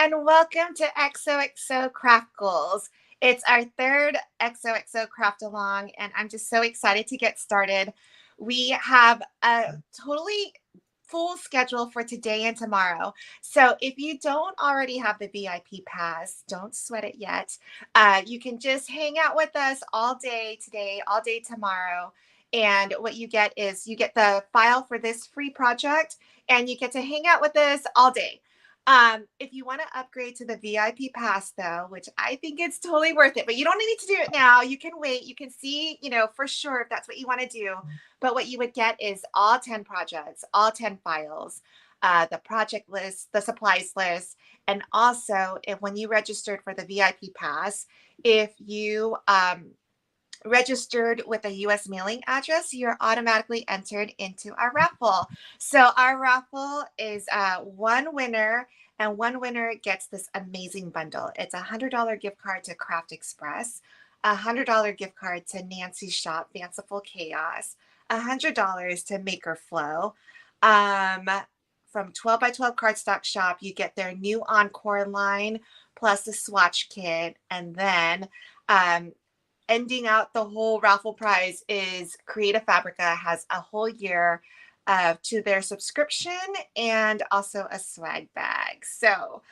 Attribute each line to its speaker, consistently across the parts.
Speaker 1: and welcome to XOXO Craft Goals. It's our third XOXO Craft Along, and I'm just so excited to get started. We have a totally full schedule for today and tomorrow. So if you don't already have the VIP pass, don't sweat it yet. You can just hang out with us all day today, all day tomorrow. And what you get is you get the file for this free project, and you get to hang out with us all day. If you want to upgrade to the VIP pass, though, which I think it's totally worth it, but you don't need to do it now. You can wait. You can see, for sure if that's what you want to do. But what you would get is all 10 projects, all 10 files, the project list, the supplies list, and also if when you registered for the VIP pass, if you registered with a US mailing address, you're automatically entered into our raffle. So our raffle is one winner, and one winner gets this amazing bundle. It's a $100 gift card to Craft Express, a $100 gift card to Nancy's shop, Fanciful Chaos, $100 to Makerflo. From 12 by 12 Cardstock Shop, you get their new Encore line plus the Swatch kit, and then ending out the whole raffle prize is Creative Fabrica has a whole year to their subscription and also a swag bag. So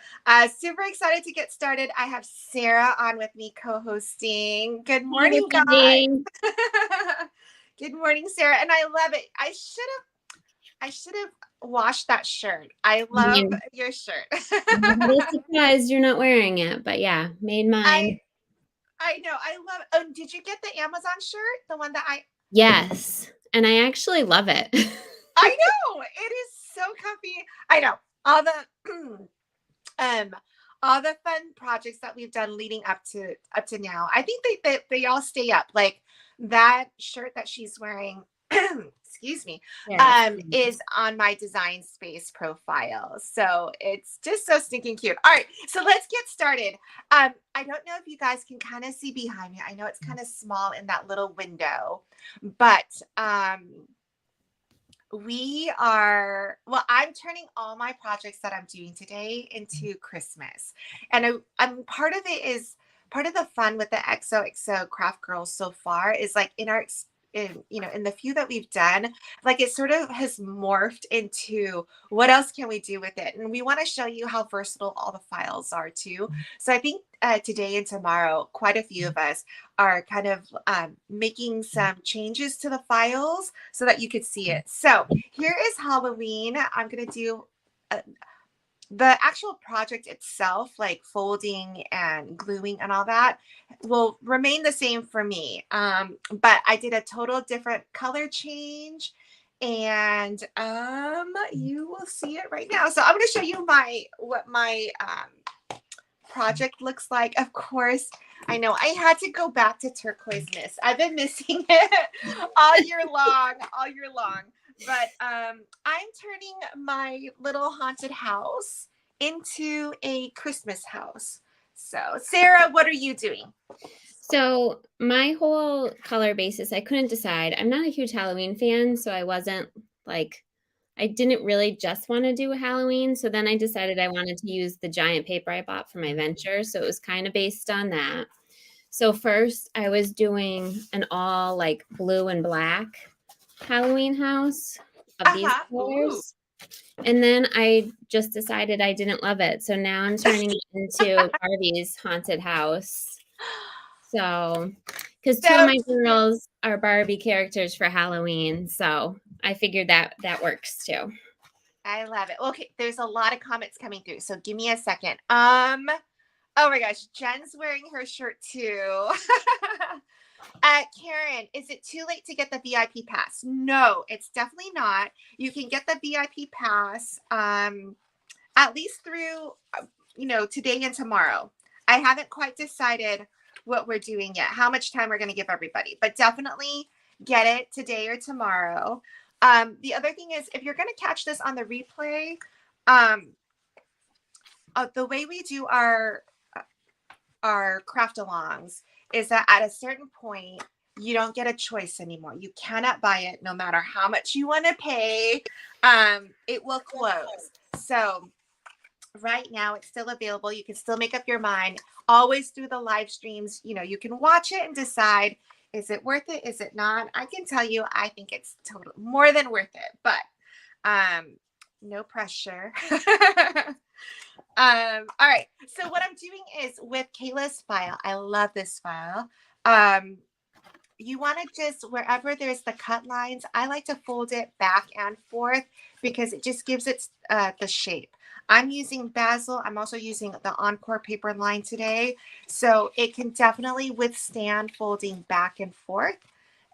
Speaker 1: super excited to get started. I have Sarah on with me co-hosting. Good morning, guys. Good morning, Sarah. And I love it. I should have washed that shirt. I love your shirt.
Speaker 2: I'm really surprised you're not wearing it, but yeah, made mine.
Speaker 1: I know. I love it. Oh, did you get the Amazon shirt? The one that
Speaker 2: Yes. And I actually love it.
Speaker 1: I know. It is so comfy. I know. All the fun projects that we've done leading up to now. I think they all stay up. Like that shirt that she's wearing, excuse me, is on my Design Space profile. So it's just so stinking cute. All right, so let's get started. I don't know if you guys can kind of see behind me. I know it's kind of small in that little window, but I'm turning all my projects that I'm doing today into Christmas. And I'm part of the fun with the XOXO Craft Girls so far is like in the few that we've done, like it sort of has morphed into what else can we do with it? And we want to show you how versatile all the files are too. So I think today and tomorrow, quite a few of us are kind of making some changes to the files so that you could see it. So here is Halloween. I'm going to do the actual project itself, like folding and gluing and all that, will remain the same for me. But I did a total different color change, and you will see it right now. So I'm going to show you what my project looks like. Of course, I know I had to go back to turquoise mist. I've been missing it all year long. But I'm turning my little haunted house into a Christmas house. So, Sarah, what are you doing?
Speaker 2: So my whole color basis, I couldn't decide. I'm not a huge Halloween fan, so I didn't really just want to do Halloween. So then I decided I wanted to use the giant paper I bought for my venture. So it was kind of based on that. So first I was doing an all like blue and black Halloween house of these colors. And then I just decided I didn't love it. So now I'm turning it into Barbie's haunted house. So, because two of my girls are Barbie characters for Halloween. So I figured that works too.
Speaker 1: I love it. Okay, there's a lot of comments coming through. So give me a second. Oh my gosh, Jen's wearing her shirt too. Karen, is it too late to get the VIP pass? No, it's definitely not. You can get the VIP pass at least through, today and tomorrow. I haven't quite decided what we're doing yet, how much time we're going to give everybody, but definitely get it today or tomorrow. The other thing is, if you're going to catch this on the replay, the way we do our craft alongs is that at a certain point, you don't get a choice anymore. You cannot buy it no matter how much you want to pay. It will close. So right now it's still available. You can still make up your mind always through the live streams. You know, you can watch it and decide, is it worth it? Is it not? I can tell you, I think it's totally more than worth it, but no pressure. All right. So what I'm doing is with Kayla's file, I love this file. You want to just, wherever there's the cut lines, I like to fold it back and forth because it just gives it the shape. I'm using Basil. I'm also using the Encore paper line today. So it can definitely withstand folding back and forth.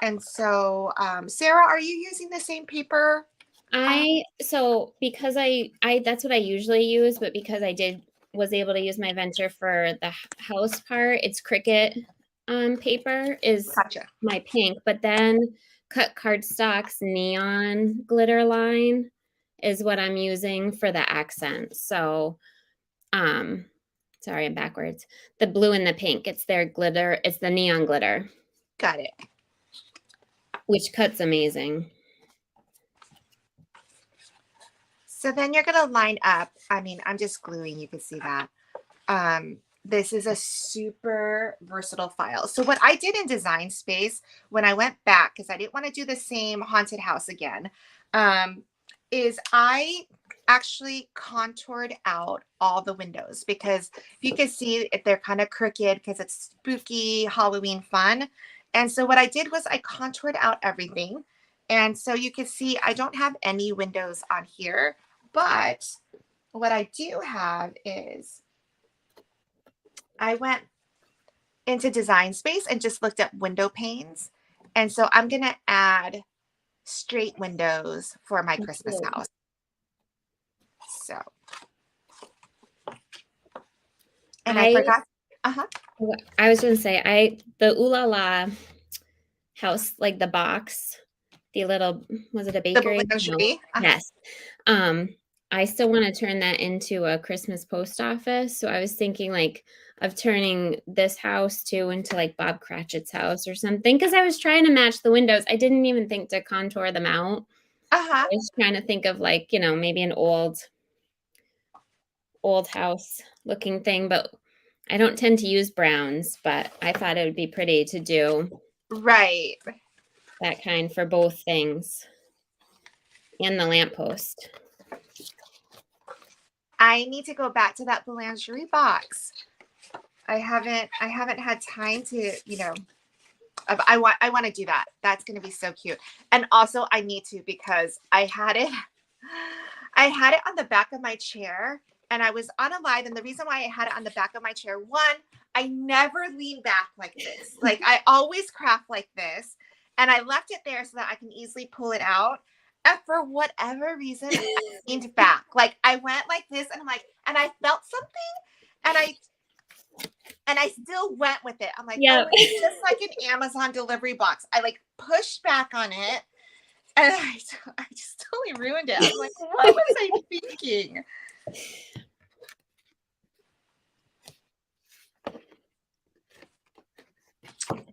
Speaker 1: And so, Sarah, are you using the same paper?
Speaker 2: So because I that's what I usually use, but because I was able to use my venture for the house part, it's Cricut paper is
Speaker 1: Gotcha.
Speaker 2: my pink, but then Cut Cardstock's neon glitter line is what I'm using for the accents. So sorry, I'm backwards. The blue and the pink, it's their glitter, it's the neon glitter.
Speaker 1: Got it.
Speaker 2: Which cuts amazing.
Speaker 1: So then you're going to line up. I mean, I'm just gluing. You can see that. This is a super versatile file. So what I did in Design Space when I went back, because I didn't want to do the same haunted house again, is I actually contoured out all the windows because if you can see, they're kind of crooked because it's spooky Halloween fun. And so what I did was I contoured out everything. And so you can see I don't have any windows on here. But what I do have is I went into Design Space and just looked up window panes. And so I'm going to add straight windows for my Christmas house. So. And I forgot.
Speaker 2: I was going to say, the Ooh La La house, like the box, the little, was it a bakery?
Speaker 1: The
Speaker 2: Yes. I still want to turn that into a Christmas post office. So I was thinking like of turning this house too into like Bob Cratchit's house or something. Cause I was trying to match the windows. I didn't even think to contour them out. I was trying to think of like, maybe an old house looking thing, but I don't tend to use browns, but I thought it would be pretty to do.
Speaker 1: Right.
Speaker 2: That kind for both things. And the lamppost.
Speaker 1: I need to go back to that boulangerie box. I haven't had time to, I want to do that. That's going to be so cute. And also I need to, because I had it on the back of my chair and I was on a live. And the reason why I had it on the back of my chair, one, I never lean back like this. Like I always craft like this. And I left it there so that I can easily pull it out. And for whatever reason, I leaned back. Like I went like this and I'm like, and I felt something and I still went with it. I'm like,
Speaker 2: yeah.
Speaker 1: Oh, it's just like an Amazon delivery box. I like pushed back on it and I just totally ruined it. I'm like, what was I thinking?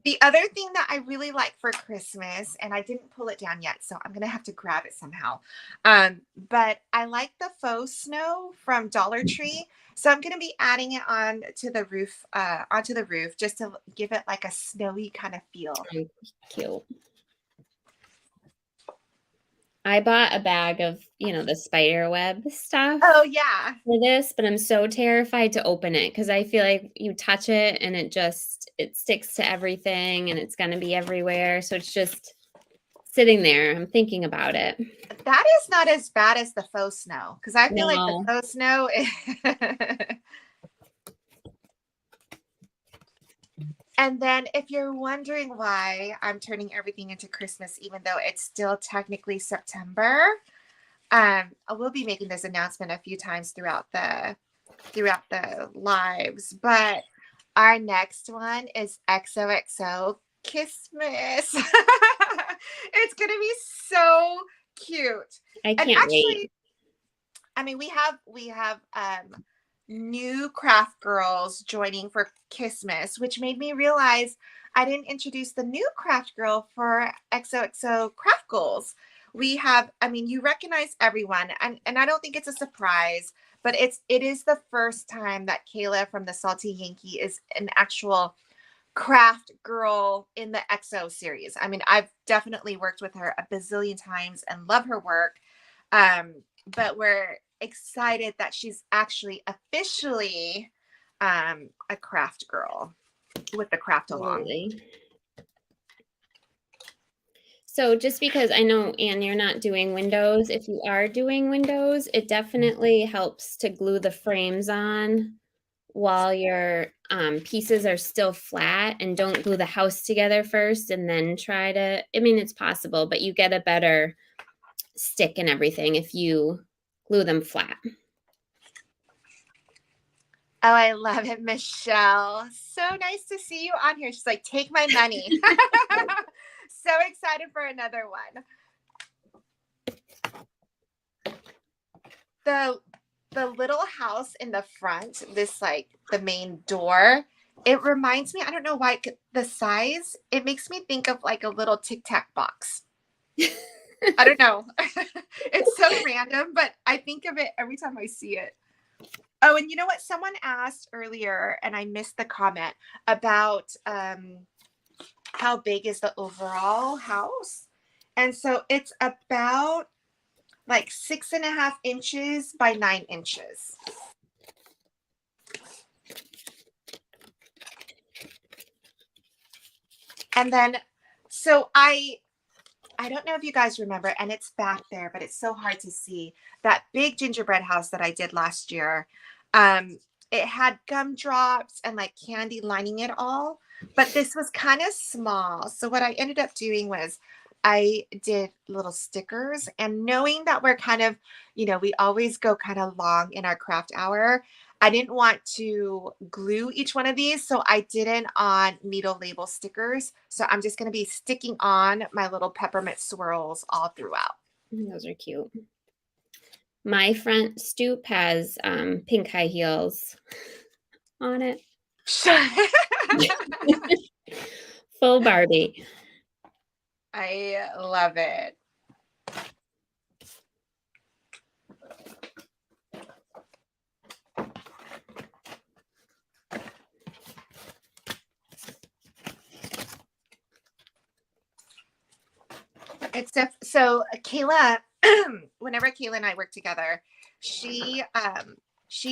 Speaker 1: The other thing that I really like for Christmas, and I didn't pull it down yet, so I'm going to have to grab it somehow. But I like the faux snow from Dollar Tree. So I'm going to be adding it onto the roof just to give it like a snowy kind of feel.
Speaker 2: Cute. I bought a bag of, the spider web stuff.
Speaker 1: Oh, yeah.
Speaker 2: For this, but I'm so terrified to open it because I feel like you touch it and it sticks to everything and it's going to be everywhere. So it's just sitting there. I'm thinking about it.
Speaker 1: That is not as bad as the faux snow because I feel like the faux snow And then if you're wondering why I'm turning everything into Christmas, even though it's still technically September, I will be making this announcement a few times throughout the lives. But our next one is XOXO Christmas. It's gonna be so cute.
Speaker 2: I can't wait.
Speaker 1: I mean, we have new craft girls joining for Christmas, which made me realize I didn't introduce the new craft girl for XOXO Craft Goals, we have, I mean, you recognize everyone, and I don't think it's a surprise, but it is the first time that Kayla from the Salty Yankee is an actual craft girl in the XO series. I mean, I've definitely worked with her a bazillion times and love her work. But we're excited that she's actually officially a craft girl with the craft along.
Speaker 2: Absolutely. So just because I know, Anne, you're not doing windows, if you are doing windows, it definitely helps to glue the frames on while your pieces are still flat, and don't glue the house together first and then try to, I mean, it's possible, but you get a better stick and everything if you glue them flat.
Speaker 1: Oh, I love it, Michelle. So nice to see you on here. She's like, take my money. So excited for another one. The little house in the front, this like the main door, it reminds me, I don't know why, the size, it makes me think of like a little Tic Tac box. I don't know. It's so random, but I think of it every time I see it. Oh, and you know what? Someone asked earlier, and I missed the comment about how big is the overall house. And so it's about like 6.5 inches by 9 inches. And then, so I don't know if you guys remember, and it's back there, but it's so hard to see, that big gingerbread house that I did last year. It had gumdrops and like candy lining it all, but this was kind of small. So what I ended up doing was I did little stickers, and knowing that we're kind of, we always go kind of long in our craft hour, I didn't want to glue each one of these, so I didn't on needle label stickers. So I'm just going to be sticking on my little peppermint swirls all throughout.
Speaker 2: Those are cute. My front stoop has pink high heels on it. Full Barbie.
Speaker 1: I love it. So Kayla, whenever Kayla and I work together, she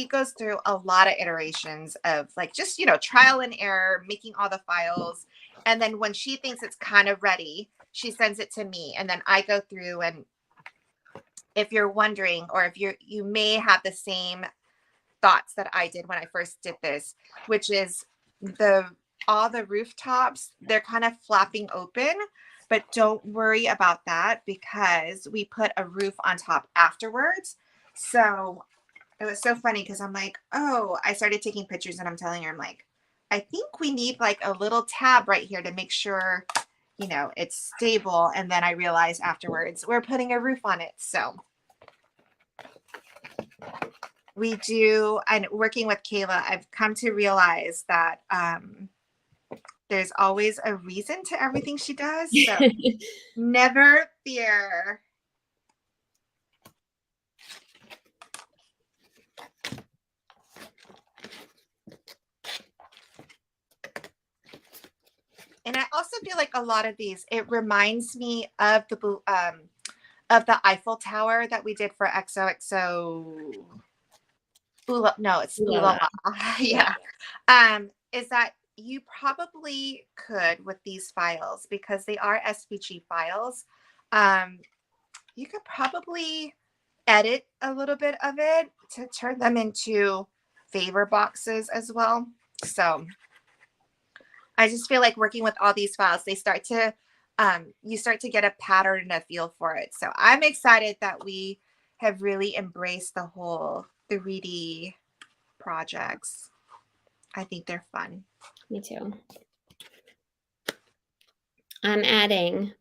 Speaker 1: goes through a lot of iterations of like just trial and error, making all the files, and then when she thinks it's kind of ready, she sends it to me, and then I go through. And if you're wondering, or if you may have the same thoughts that I did when I first did this, which is all the rooftops, they're kind of flapping open. But don't worry about that because we put a roof on top afterwards. So it was so funny because I'm like, oh, I started taking pictures, and I'm telling her, I'm like, I think we need like a little tab right here to make sure, it's stable. And then I realized afterwards we're putting a roof on it. So we do, and working with Kayla, I've come to realize that there's always a reason to everything she does. So never fear. And I also feel like a lot of these, it reminds me of the Eiffel Tower that we did for XOXO. No, it's Ooh La La. Yeah. Is that you probably could, with these files, because they are SVG files, you could probably edit a little bit of it to turn them into favor boxes as well. So I just feel like working with all these files, they start to, you start to get a pattern and a feel for it. So I'm excited that we have really embraced the whole 3D projects. I think they're fun.
Speaker 2: Me too. I'm adding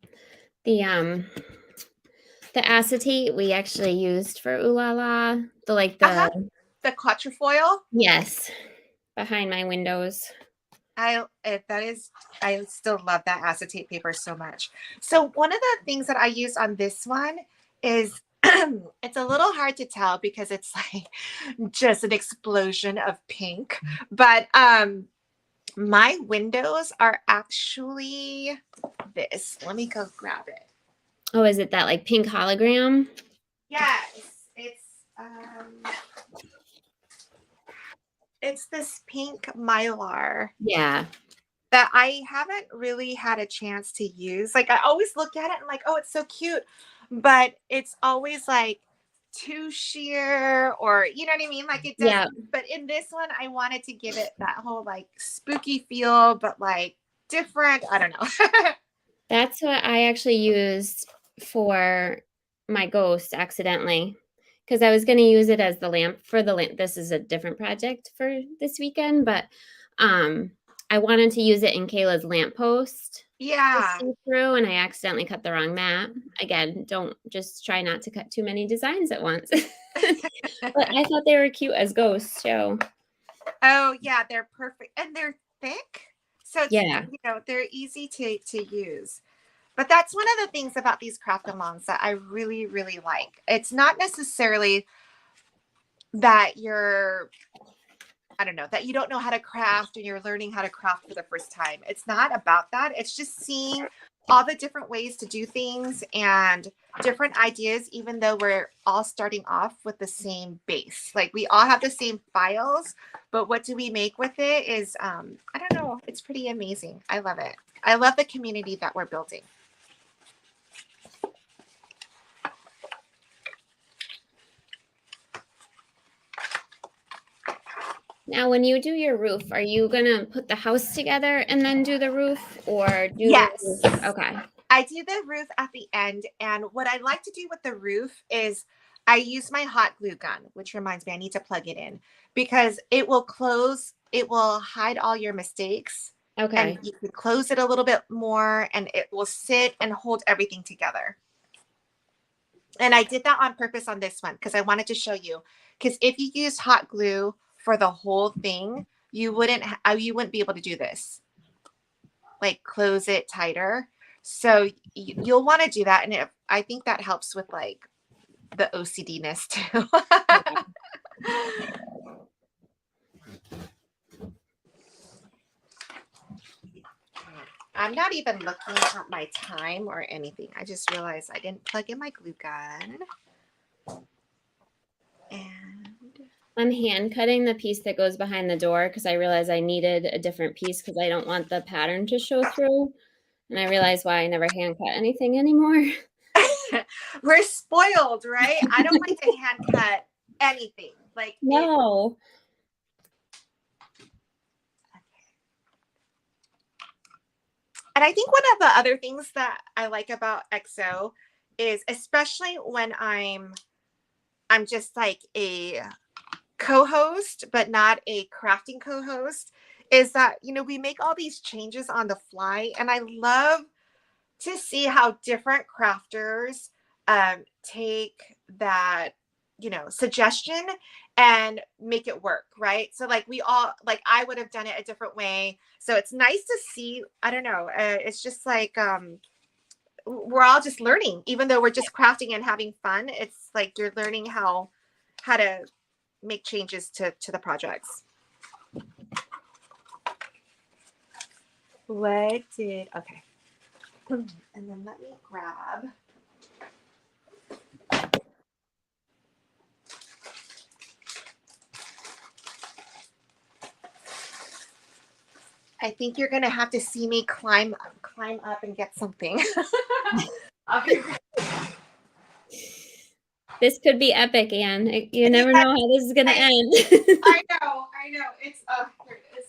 Speaker 2: the acetate we actually used for Ooh La La. The
Speaker 1: quatrefoil.
Speaker 2: Yes, behind my windows.
Speaker 1: I still love that acetate paper so much. So one of the things that I use on this one is it's a little hard to tell because it's like just an explosion of pink, but my windows are actually this. Let me go grab it.
Speaker 2: Oh, is it that like pink hologram?
Speaker 1: Yes, um it's this pink mylar
Speaker 2: Yeah.
Speaker 1: that I haven't really had a chance to use. Like I always look at it and like, oh, it's so cute, but it's always like too sheer, or you know what I mean? Like it does.
Speaker 2: Yeah.
Speaker 1: But in this one, I wanted to give it that whole like spooky feel, but like different. I don't know.
Speaker 2: That's what I actually used for my ghost accidentally, because I was going to use it as the lamp for the lamp. This is a different project for this weekend, but I wanted to use it in Kayla's lamppost to
Speaker 1: Yeah.
Speaker 2: see through, and I accidentally cut the wrong mat. Again, don't just try not to cut too many designs at once. But I thought they were cute as ghosts too.
Speaker 1: Oh yeah, they're perfect and they're thick, so it's
Speaker 2: Yeah.
Speaker 1: they're easy to use. But that's one of the things about these craft alongs that I really, really like. It's not necessarily that I don't know, that you don't know how to craft and you're learning how to craft for the first time. It's not about that. It's just seeing all the different ways to do things and different ideas, even though we're all starting off with the same base. Like we all have the same files, but what do we make with it is, I don't know. It's pretty amazing. I love it. I love the community that we're building.
Speaker 2: Now, when you do your roof, are you gonna put the house together and then do the roof, or do the
Speaker 1: Yes.
Speaker 2: roof? Okay.
Speaker 1: I do the roof at the end. And what I like to do with the roof is I use my hot glue gun, which reminds me I need to plug it in because it will close, it will hide all your mistakes.
Speaker 2: Okay.
Speaker 1: And you can close it a little bit more and it will sit and hold everything together. And I did that on purpose on this one because I wanted to show you. Because if you use hot glue for the whole thing, you wouldn't be able to do this. Like close it tighter. So you'll want to do that, and I think that helps with like the OCD-ness too. I'm not even looking at my time or anything. I just realized I didn't plug in my glue gun. And
Speaker 2: I'm hand cutting the piece that goes behind the door because I realized I needed a different piece because I don't want the pattern to show through. And I realized why I never hand cut anything anymore.
Speaker 1: we're spoiled, right? I don't like to hand cut anything. Like
Speaker 2: no.
Speaker 1: And I think one of the other things that I like about XO is, especially when I'm just like a co-host, but not a crafting co-host, is that, we make all these changes on the fly. And I love to see how different crafters take that, suggestion and make it work, right? So like I would have done it a different way. So it's nice to see, I don't know, it's just like we're all just learning, even though we're just crafting and having fun. It's like you're learning how to make changes to the projects. Okay. And then let me grab. I think you're gonna have to see me climb up and get something.
Speaker 2: This could be epic, Anne. You never know how this is gonna end.
Speaker 1: I know. It's here it is.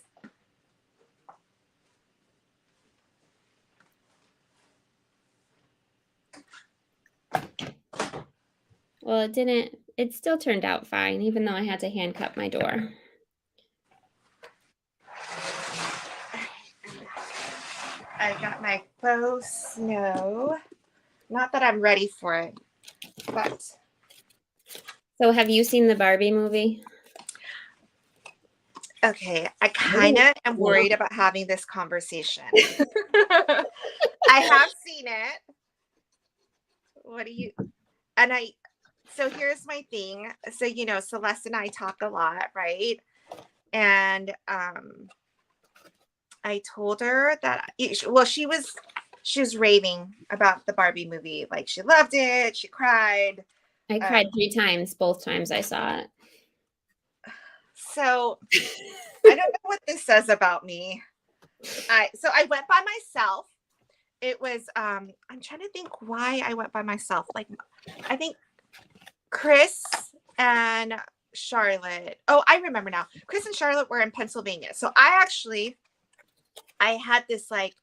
Speaker 2: Well, it still turned out fine, even though I had to hand cut my door.
Speaker 1: I got my faux snow. Not that I'm ready for it, but.
Speaker 2: So have you seen the Barbie movie?
Speaker 1: Okay, I kind
Speaker 2: Ooh,
Speaker 1: of am
Speaker 2: no.
Speaker 1: worried about having this conversation. I have seen it. What do you, and I, so here's my thing. So, Celeste and I talk a lot, right? And I told her that, well, she was raving about the Barbie movie. Like, she loved it. She cried.
Speaker 2: I cried 3 times, both times I saw it.
Speaker 1: So I don't know what this says about me. I went by myself. It was I'm trying to think why I went by myself. Like, I think Chris and Charlotte. Oh, I remember now. Chris and Charlotte were in Pennsylvania. So I had this like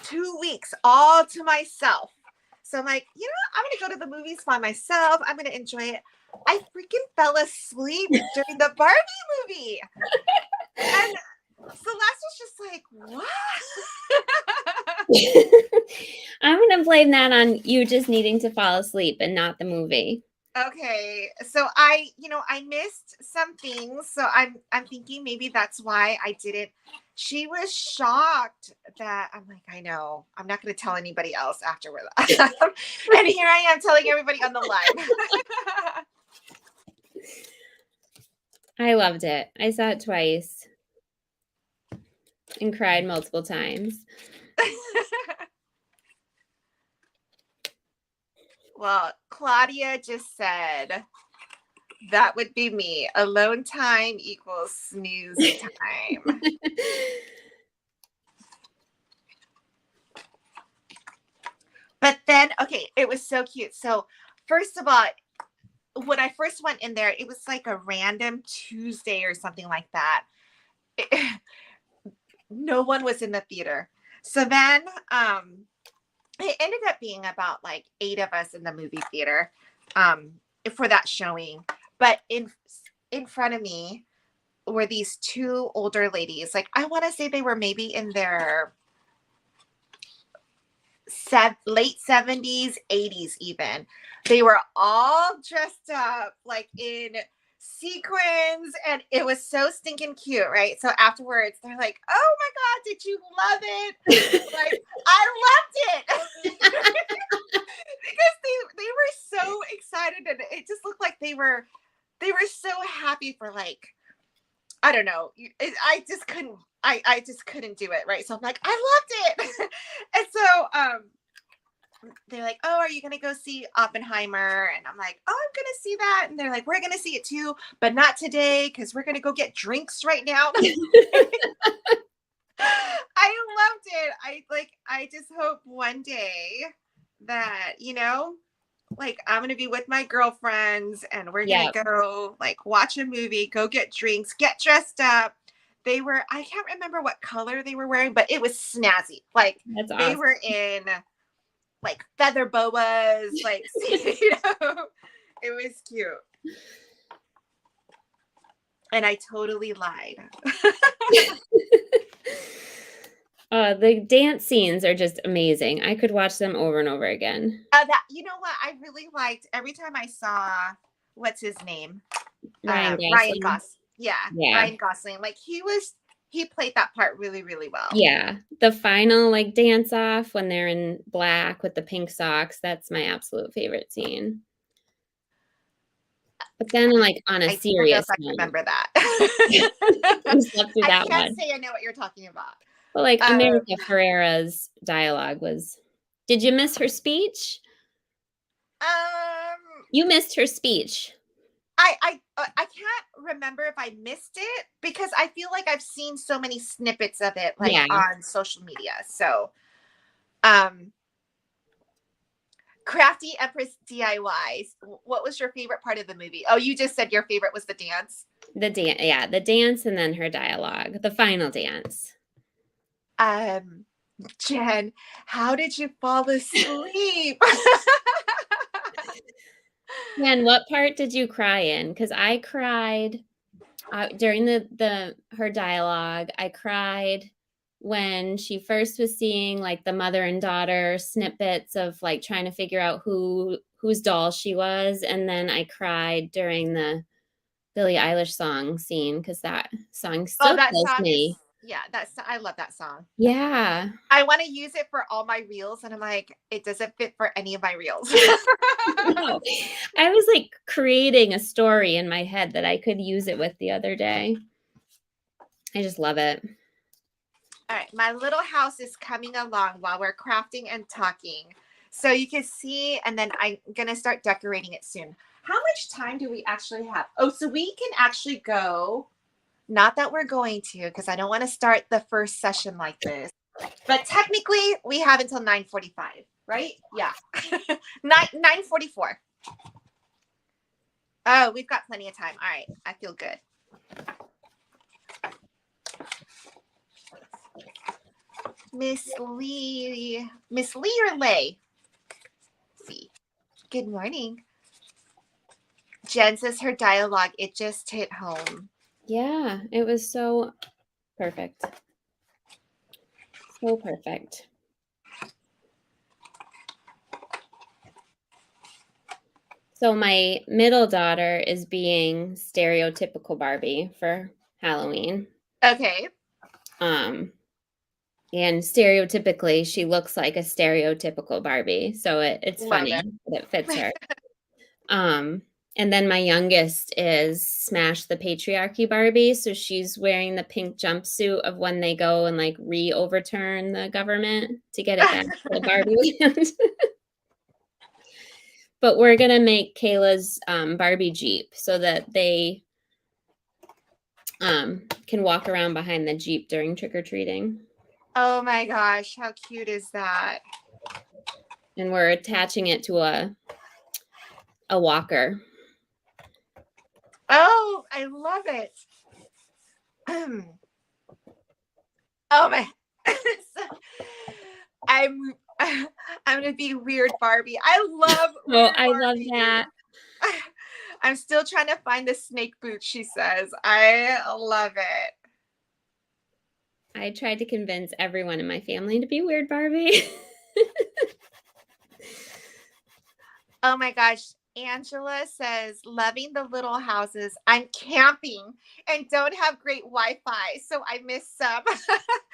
Speaker 1: 2 weeks all to myself. So I'm like, I'm gonna go to the movies by myself. I'm gonna enjoy it. I freaking fell asleep during the Barbie movie. And Celeste was just like, what?
Speaker 2: I'm going to blame that on you just needing to fall asleep and not the movie.
Speaker 1: Okay, so I missed some things, so I'm thinking maybe that's why I didn't. She was shocked that I'm like, I know, I'm not going to tell anybody else after we're done. And here I am telling everybody on the line.
Speaker 2: I loved it. I saw it twice and cried multiple times.
Speaker 1: Well, Claudia just said that would be me. Alone time equals snooze time. But then, okay, it was so cute. So, first of all, when I first went in there, it was like a random Tuesday or something like that. No one was in the theater. So then it ended up being about like 8 of us in the movie theater for that showing. But in front of me were these 2 older ladies. Like, I want to say they were maybe in their late 70s, 80s even. They were all dressed up like in sequins, and it was so stinking cute, right? So afterwards they're like, oh my god, did you love it? Like, I loved it. Because they were so excited, and it just looked like they were so happy for, like, I don't know. I just couldn't. I just couldn't do it, right? So I'm like, I loved it. And so they're like, oh, are you gonna go see Oppenheimer? And I'm like, oh, I'm gonna see that. And they're like, we're gonna see it too, but not today because we're gonna go get drinks right now. I loved it. I just hope one day that, like, I'm gonna be with my girlfriends and we're gonna go like watch a movie, go get drinks, get dressed up. I can't remember what color they were wearing, but it was snazzy. Like,
Speaker 2: That's
Speaker 1: they
Speaker 2: awesome.
Speaker 1: were in like feather boas, like, it was cute. And I totally lied.
Speaker 2: The dance scenes are just amazing. I could watch them over and over again.
Speaker 1: You know what? I really liked every time I saw, what's his name?
Speaker 2: Ryan
Speaker 1: Gosling. Yeah, Ryan Gosling. Like, he played that part really, really well.
Speaker 2: Yeah. The final like dance off when they're in black with the pink socks, that's my absolute favorite scene. But then like on a serious
Speaker 1: I
Speaker 2: note.
Speaker 1: remember that.
Speaker 2: I
Speaker 1: can't say I know what you're talking about.
Speaker 2: Well, like America Ferrera's dialogue was, did you miss her speech? You missed her speech.
Speaker 1: I can't remember if I missed it because I feel like I've seen so many snippets of it, like, on social media. So, Crafty Empress DIYs. What was your favorite part of the movie? Oh, you just said your favorite was the dance.
Speaker 2: The dance and then her dialogue, the final dance.
Speaker 1: Jen, how did you fall asleep?
Speaker 2: And what part did you cry in? Because I cried during her dialogue. I cried when she first was seeing like the mother and daughter snippets of like trying to figure out whose doll she was, and then I cried during the Billie Eilish song scene because that song
Speaker 1: Oh,
Speaker 2: still
Speaker 1: that
Speaker 2: kills
Speaker 1: song is,
Speaker 2: me.
Speaker 1: yeah, I love that song.
Speaker 2: Yeah.
Speaker 1: I want to use it for all my reels, and I'm like, it doesn't fit for any of my reels.
Speaker 2: No. I was like creating a story in my head that I could use it with the other day. I just love it.
Speaker 1: All right, my little house is coming along while we're crafting and talking. So you can see, and then I'm going to start decorating it soon. How much time do we actually have? Oh, so we can actually go, not that we're going to, because I don't want to start the first session like this. But technically, we have until 9:45, right? Yeah. 9:44. Oh, we've got plenty of time. All right, I feel good. Miss Lee or Lay? Let's see. Good morning. Jen says her dialogue, it just hit home.
Speaker 2: Yeah, it was so perfect. So perfect. So my middle daughter is being stereotypical Barbie for Halloween.
Speaker 1: Okay.
Speaker 2: And stereotypically, she looks like a stereotypical Barbie. So it's
Speaker 1: Love
Speaker 2: funny
Speaker 1: it.
Speaker 2: that it fits her. And then my youngest is Smash the Patriarchy Barbie. So she's wearing the pink jumpsuit of when they go and like overturn the government to get it back to the Barbie land. But we're going to make Kayla's Barbie Jeep so that they can walk around behind the Jeep during trick-or-treating.
Speaker 1: Oh my gosh, how cute is that?
Speaker 2: And we're attaching it to a walker.
Speaker 1: Oh, I love it. Oh my. I'm gonna be weird Barbie. I love weird
Speaker 2: I love
Speaker 1: Barbie.
Speaker 2: that.
Speaker 1: I'm still trying to find the snake boot, she says. I love it.
Speaker 2: I tried to convince everyone in my family to be weird Barbie.
Speaker 1: Oh my gosh. Angela says, loving the little houses. I'm camping and don't have great Wi-Fi, so I miss some.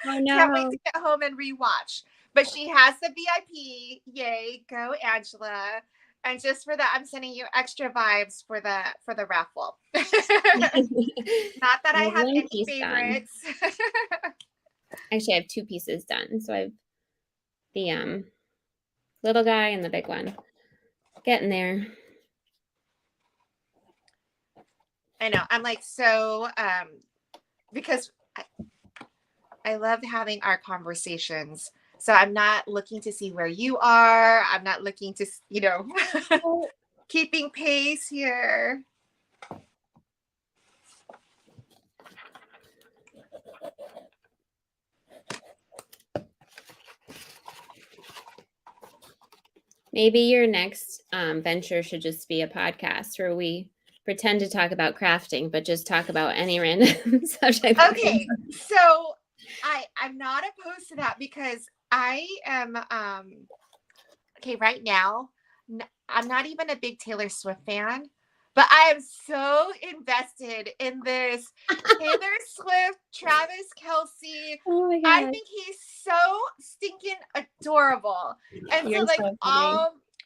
Speaker 2: Oh no.
Speaker 1: Can't wait to get home and rewatch. But she has the VIP. Yay, go Angela. And just for that, I'm sending you extra vibes for the raffle. Not that I have any favorites.
Speaker 2: Actually, I have 2 pieces done. So I have the little guy and the big one. Getting there.
Speaker 1: I know. I'm like so because I love having our conversations. So I'm not looking to see where you are. I'm not looking to, keeping pace here.
Speaker 2: Maybe your next venture should just be a podcast where we pretend to talk about crafting, but just talk about any random subject.
Speaker 1: Okay, so I'm not opposed to that because I am okay right now. I'm not even a big Taylor Swift fan, but I am so invested in this Taylor Swift, Travis Kelce.
Speaker 2: Oh my
Speaker 1: I
Speaker 2: God.
Speaker 1: think he's so stinking adorable. And
Speaker 2: You're
Speaker 1: so like
Speaker 2: so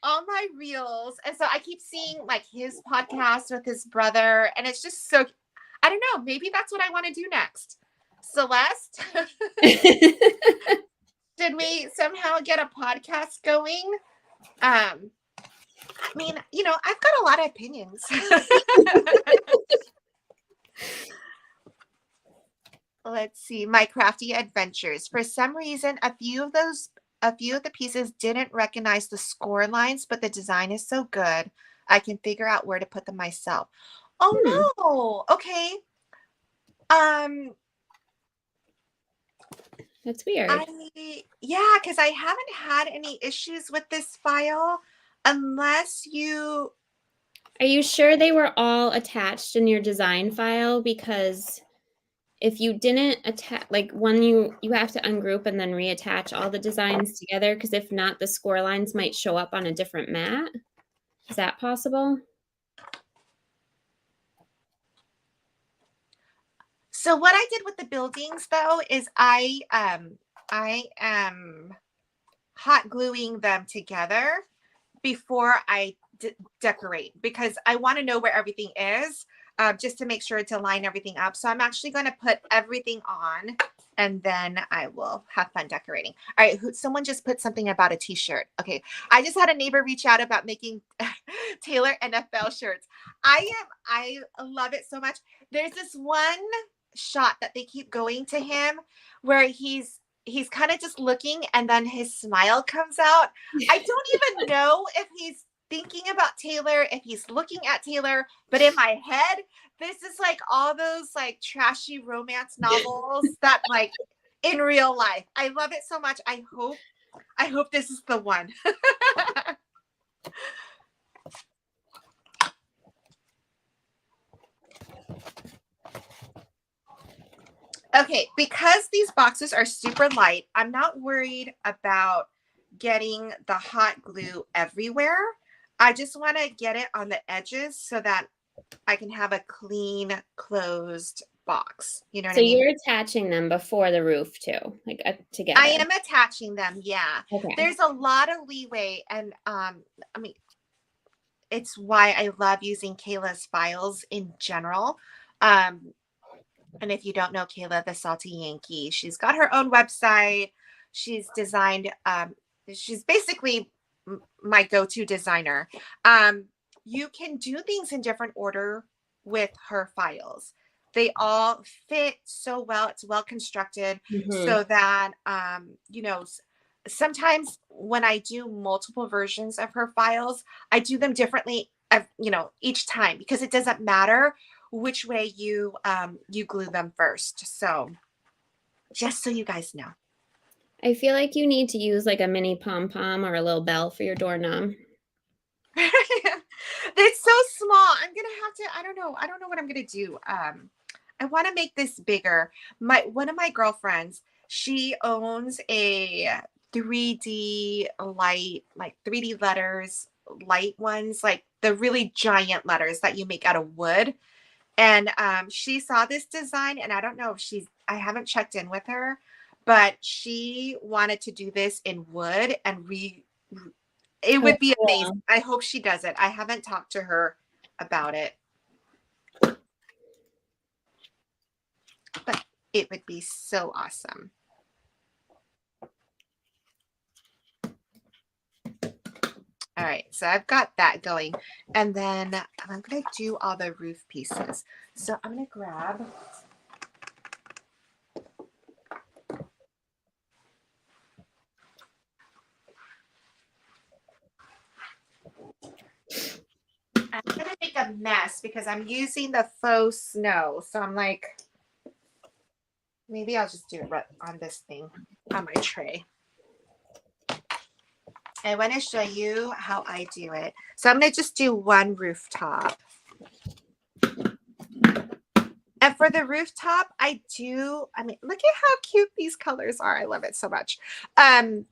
Speaker 1: all my reels. And so I keep seeing like his podcast with his brother. And it's just so, I don't know, maybe that's what I want to do next. Celeste, did we somehow get a podcast going? I mean, I've got a lot of opinions. Let's see, my crafty adventures. For some reason, a few of the pieces didn't recognize the score lines, but the design is so good. I can figure out where to put them myself. Oh no. Okay.
Speaker 2: That's weird.
Speaker 1: Because I haven't had any issues with this file unless you.
Speaker 2: Are you sure they were all attached in your design file? Because if you didn't attach, like one, you have to ungroup and then reattach all the designs together. Because if not, the score lines might show up on a different mat. Is that possible?
Speaker 1: So what I did with the buildings though is I am hot gluing them together before I decorate, because I want to know where everything is, just to make sure to line everything up. So I'm actually going to put everything on and then I will have fun decorating. All right. Someone just put something about a t-shirt. Okay. I just had a neighbor reach out about making Taylor NFL shirts. I love it so much. There's this one shot that they keep going to him where he's kind of just looking and then his smile comes out. I don't even know if he's thinking about Taylor, if he's looking at Taylor, but in my head, this is like all those like trashy romance novels that like in real life. I love it so much. I hope this is the one. Okay, because these boxes are super light, I'm not worried about getting the hot glue everywhere. I just want to get it on the edges so that I can have a clean, closed box. You know what
Speaker 2: So
Speaker 1: I mean?
Speaker 2: you're attaching them before the roof too, like together.
Speaker 1: I am attaching them, yeah.
Speaker 2: Okay.
Speaker 1: There's a lot of leeway, and I mean, it's why I love using Kayla's files in general. And if you don't know Kayla, the Salty Yankee, she's got her own website. She's designed, she's basically my go-to designer. You can do things in different order with her files. They all fit so well. It's well constructed so that, sometimes when I do multiple versions of her files, I do them differently, each time, because it doesn't matter which way you glue them first. So just so you guys know.
Speaker 2: I feel like you need to use like a mini pom-pom or a little bell for your doorknob.
Speaker 1: It's so small. I'm gonna have to, I don't know what I'm gonna do. I want to make this bigger. One of my girlfriends, she owns a 3D light, like 3D letters, light ones, like the really giant letters that you make out of wood. And she saw this design, and I don't know if I haven't checked in with her, but she wanted to do this in wood, and it would be amazing. I hope she does it. I haven't talked to her about it, but it would be so awesome. All right, so I've got that going, and then I'm going to do all the roof pieces. So I'm going to grab I'm going to make a mess because I'm using the faux snow. So I'm like, maybe I'll just do it right on this thing on my tray. I want to show you how I do it. So I'm going to just do one rooftop. And for the rooftop, look at how cute these colors are. I love it so much. I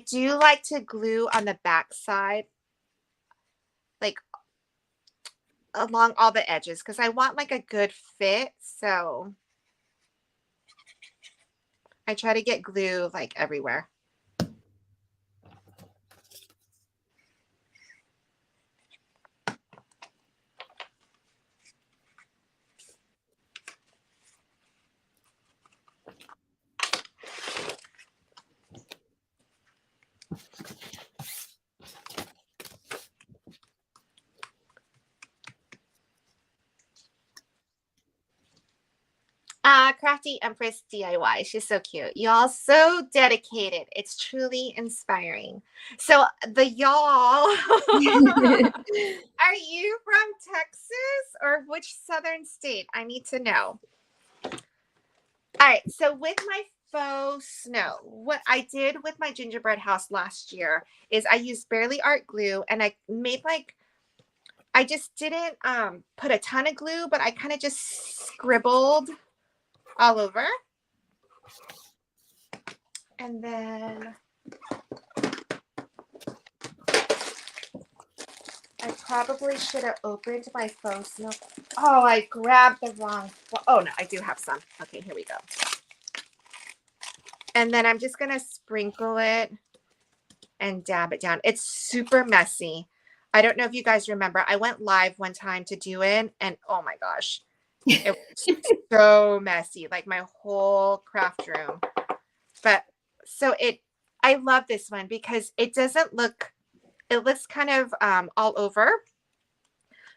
Speaker 1: do like to glue on the back side, like along all the edges, because I want like a good fit. So I try to get glue like everywhere. Crafty Empress DIY. She's so cute. Y'all so dedicated. It's truly inspiring. So the y'all, are you from Texas or which southern state? I need to know. All right. So with my faux snow, what I did with my gingerbread house last year is I used Barely Art glue, and I made I just didn't put a ton of glue, but I kind of just scribbled all over. And then I probably should have opened my faux snow. Oh, I grabbed the wrong. Oh, no, I do have some. Okay, here we go. And then I'm just going to sprinkle it and dab it down. It's super messy. I don't know if you guys remember. I went live one time to do it, and oh my gosh, it was so messy, like my whole craft room. But so I love this one because it doesn't look, it looks kind of all over.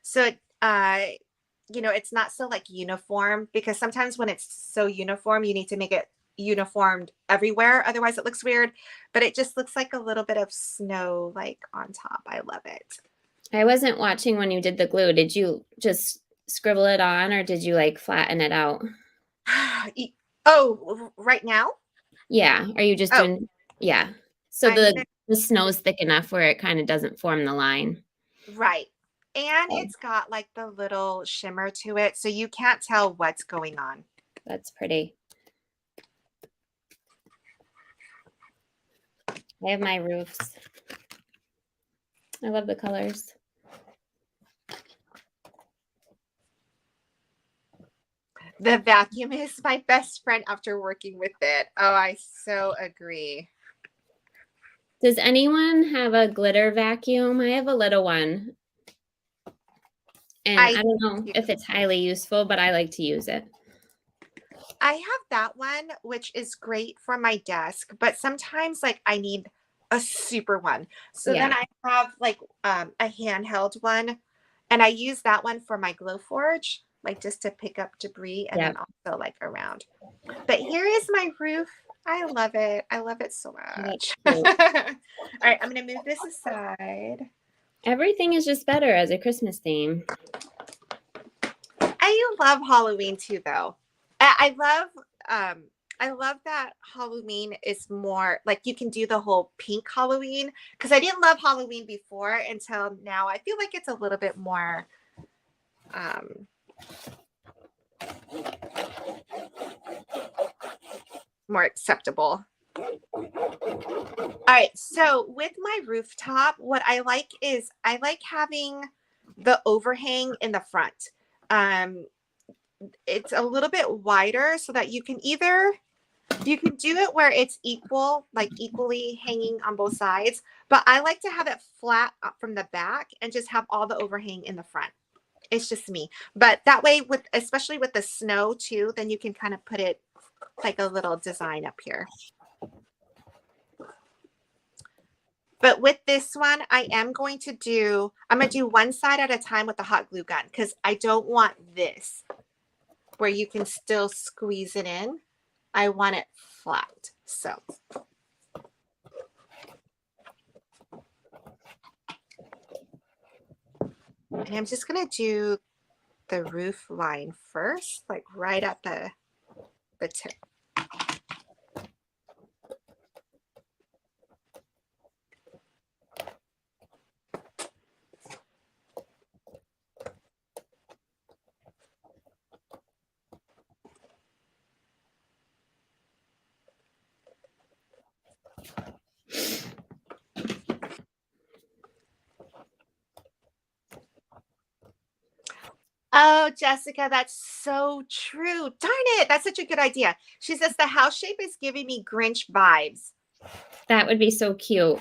Speaker 1: So it's not so like uniform, because sometimes when it's so uniform, you need to make it uniformed everywhere. Otherwise it looks weird, but it just looks like a little bit of snow like on top. I love it.
Speaker 2: I wasn't watching when you did the glue. Did you just scribble it on, or did you like flatten it out?
Speaker 1: Oh, right now?
Speaker 2: Yeah. Are you just
Speaker 1: Oh,
Speaker 2: doing, yeah. So the snow's thick enough where it kind of doesn't form the line.
Speaker 1: right. And
Speaker 2: Oh,
Speaker 1: it's got like the little shimmer to it, so you can't tell what's going on.
Speaker 2: that's pretty. I have my roofs. I love the colors.
Speaker 1: The vacuum is my best friend after working with it. Oh, I so agree.
Speaker 2: Does anyone have a glitter vacuum? I have a little one. And I don't know if it's highly useful, but I like to use it.
Speaker 1: I have that one, which is great for my desk, but sometimes like I need a super one. So then I have like a handheld one, and I use that one for my Glowforge, like just to pick up debris and then also like around. But here is my roof. I love it. I love it so much. All right, I'm going to move this aside.
Speaker 2: Everything is just better as a Christmas theme.
Speaker 1: I love Halloween too, though. I love that Halloween is more like you can do the whole pink Halloween, because I didn't love Halloween before until now. I feel like it's a little bit more more acceptable. All right, so with my rooftop, what I like is I like having the overhang in the front. It's a little bit wider so that you can do it where it's equal, like equally hanging on both sides, but I like to have it flat up from the back and just have all the overhang in the front. It's just me. But that way, especially with the snow too, then you can kind of put it like a little design up here. But with this one, I'm going to do one side at a time with the hot glue gun, because I don't want this where you can still squeeze it in. I want it flat. So and I'm just going to do the roof line first, like right at the tip. Oh, Jessica, that's so true. Darn it. That's such a good idea. She says the house shape is giving me Grinch vibes.
Speaker 2: That would be so cute.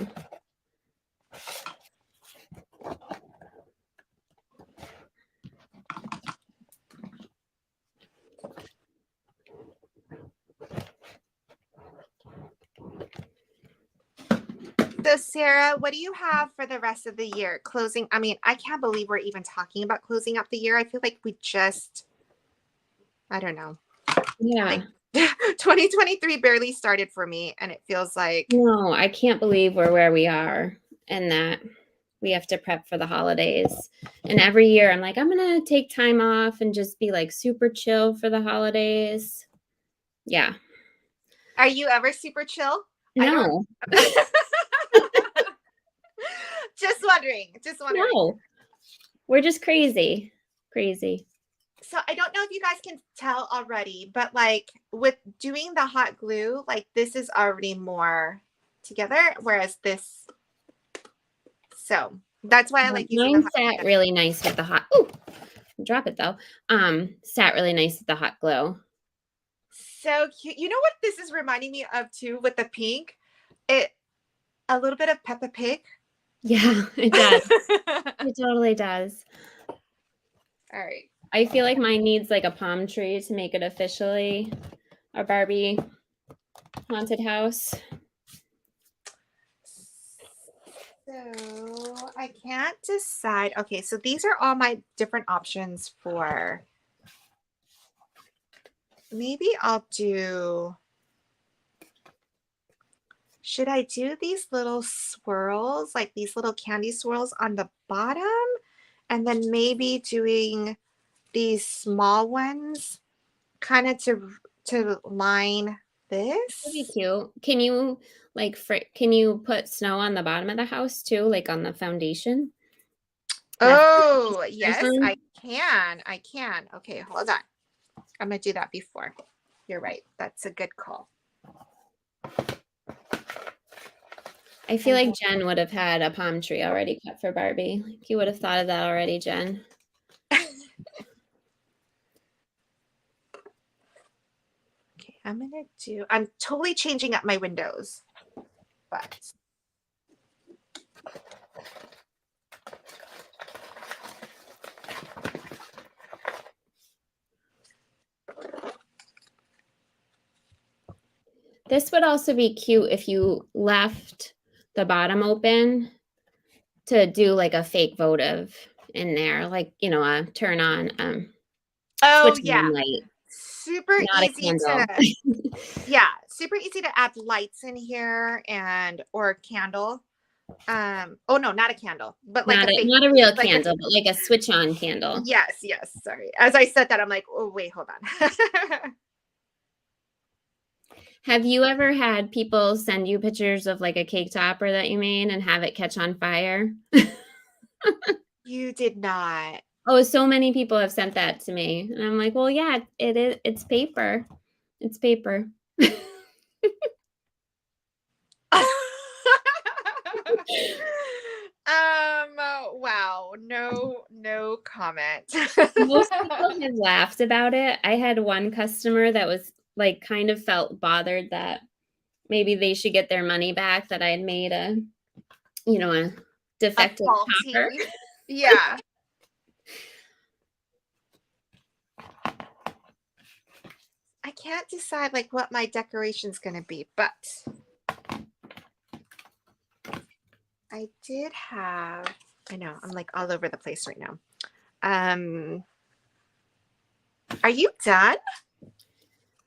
Speaker 1: So, Sarah, what do you have for the rest of the year? Closing. I mean, I can't believe we're even talking about closing up the year. I feel like I don't know.
Speaker 2: Yeah.
Speaker 1: Like 2023 barely started for me, and it feels like.
Speaker 2: No, I can't believe we're where we are, and that we have to prep for the holidays. And every year I'm like, I'm going to take time off and just be like super chill for the holidays. Yeah.
Speaker 1: Are you ever super chill?
Speaker 2: No.
Speaker 1: Just wondering.
Speaker 2: No. We're just crazy. Crazy.
Speaker 1: So I don't know if you guys can tell already, but like with doing the hot glue, like this is already more together, whereas this. So That's why I like using the
Speaker 2: Mine
Speaker 1: hot
Speaker 2: sat
Speaker 1: glue.
Speaker 2: really nice with the hot. Ooh, drop it though. Sat really nice with the hot glue.
Speaker 1: So cute. You know what this is reminding me of too with the pink? It a little bit of Peppa Pig.
Speaker 2: Yeah, it does. It totally does.
Speaker 1: All right.
Speaker 2: I feel like mine needs like a palm tree to make it officially a Barbie haunted house.
Speaker 1: So I can't decide. Okay, so these are all my different options for. Maybe I'll do. Should I do these little swirls, like these little candy swirls on the bottom? And then maybe doing these small ones kind of to line
Speaker 2: That'd be
Speaker 1: this.
Speaker 2: cute. Can you can you put snow on the bottom of the house too, like on the foundation? Have
Speaker 1: Oh,
Speaker 2: stickers
Speaker 1: yes, I
Speaker 2: on?
Speaker 1: can. I can. Okay, hold on. I'm going to do that before. You're right. That's a good call.
Speaker 2: I feel like Jen would have had a palm tree already cut for Barbie. Like you would have thought of that already, Jen.
Speaker 1: Okay, I'm totally changing up my windows, but.
Speaker 2: This would also be cute if you left the bottom open to do like a fake votive in there, like, you know, a turn on,
Speaker 1: Oh,
Speaker 2: switch
Speaker 1: yeah.
Speaker 2: on light,
Speaker 1: Super
Speaker 2: not a
Speaker 1: easy
Speaker 2: candle.
Speaker 1: to, yeah, super easy to add lights in here and, or a candle. Oh no, not a candle, but like a fake,
Speaker 2: Not a real
Speaker 1: like a,
Speaker 2: candle, but like a switch on candle.
Speaker 1: yes, yes. Sorry. As I said that, I'm like, oh, wait, hold on.
Speaker 2: Have you ever had people send you pictures of like a cake topper that you made and have it catch on fire?
Speaker 1: You did not.
Speaker 2: Oh, so many people have sent that to me. And I'm like, well, yeah, it is. It's paper. It's paper.
Speaker 1: Wow. No, no comment.
Speaker 2: Most people have laughed about it. I had one customer that was like kind of felt bothered that maybe they should get their money back, that I had made a, you know, a
Speaker 1: A
Speaker 2: defective topper.
Speaker 1: faulty. Yeah. I can't decide like what my decoration's gonna be, but I did have, I know, I'm like all over the place right now. Um, are you done?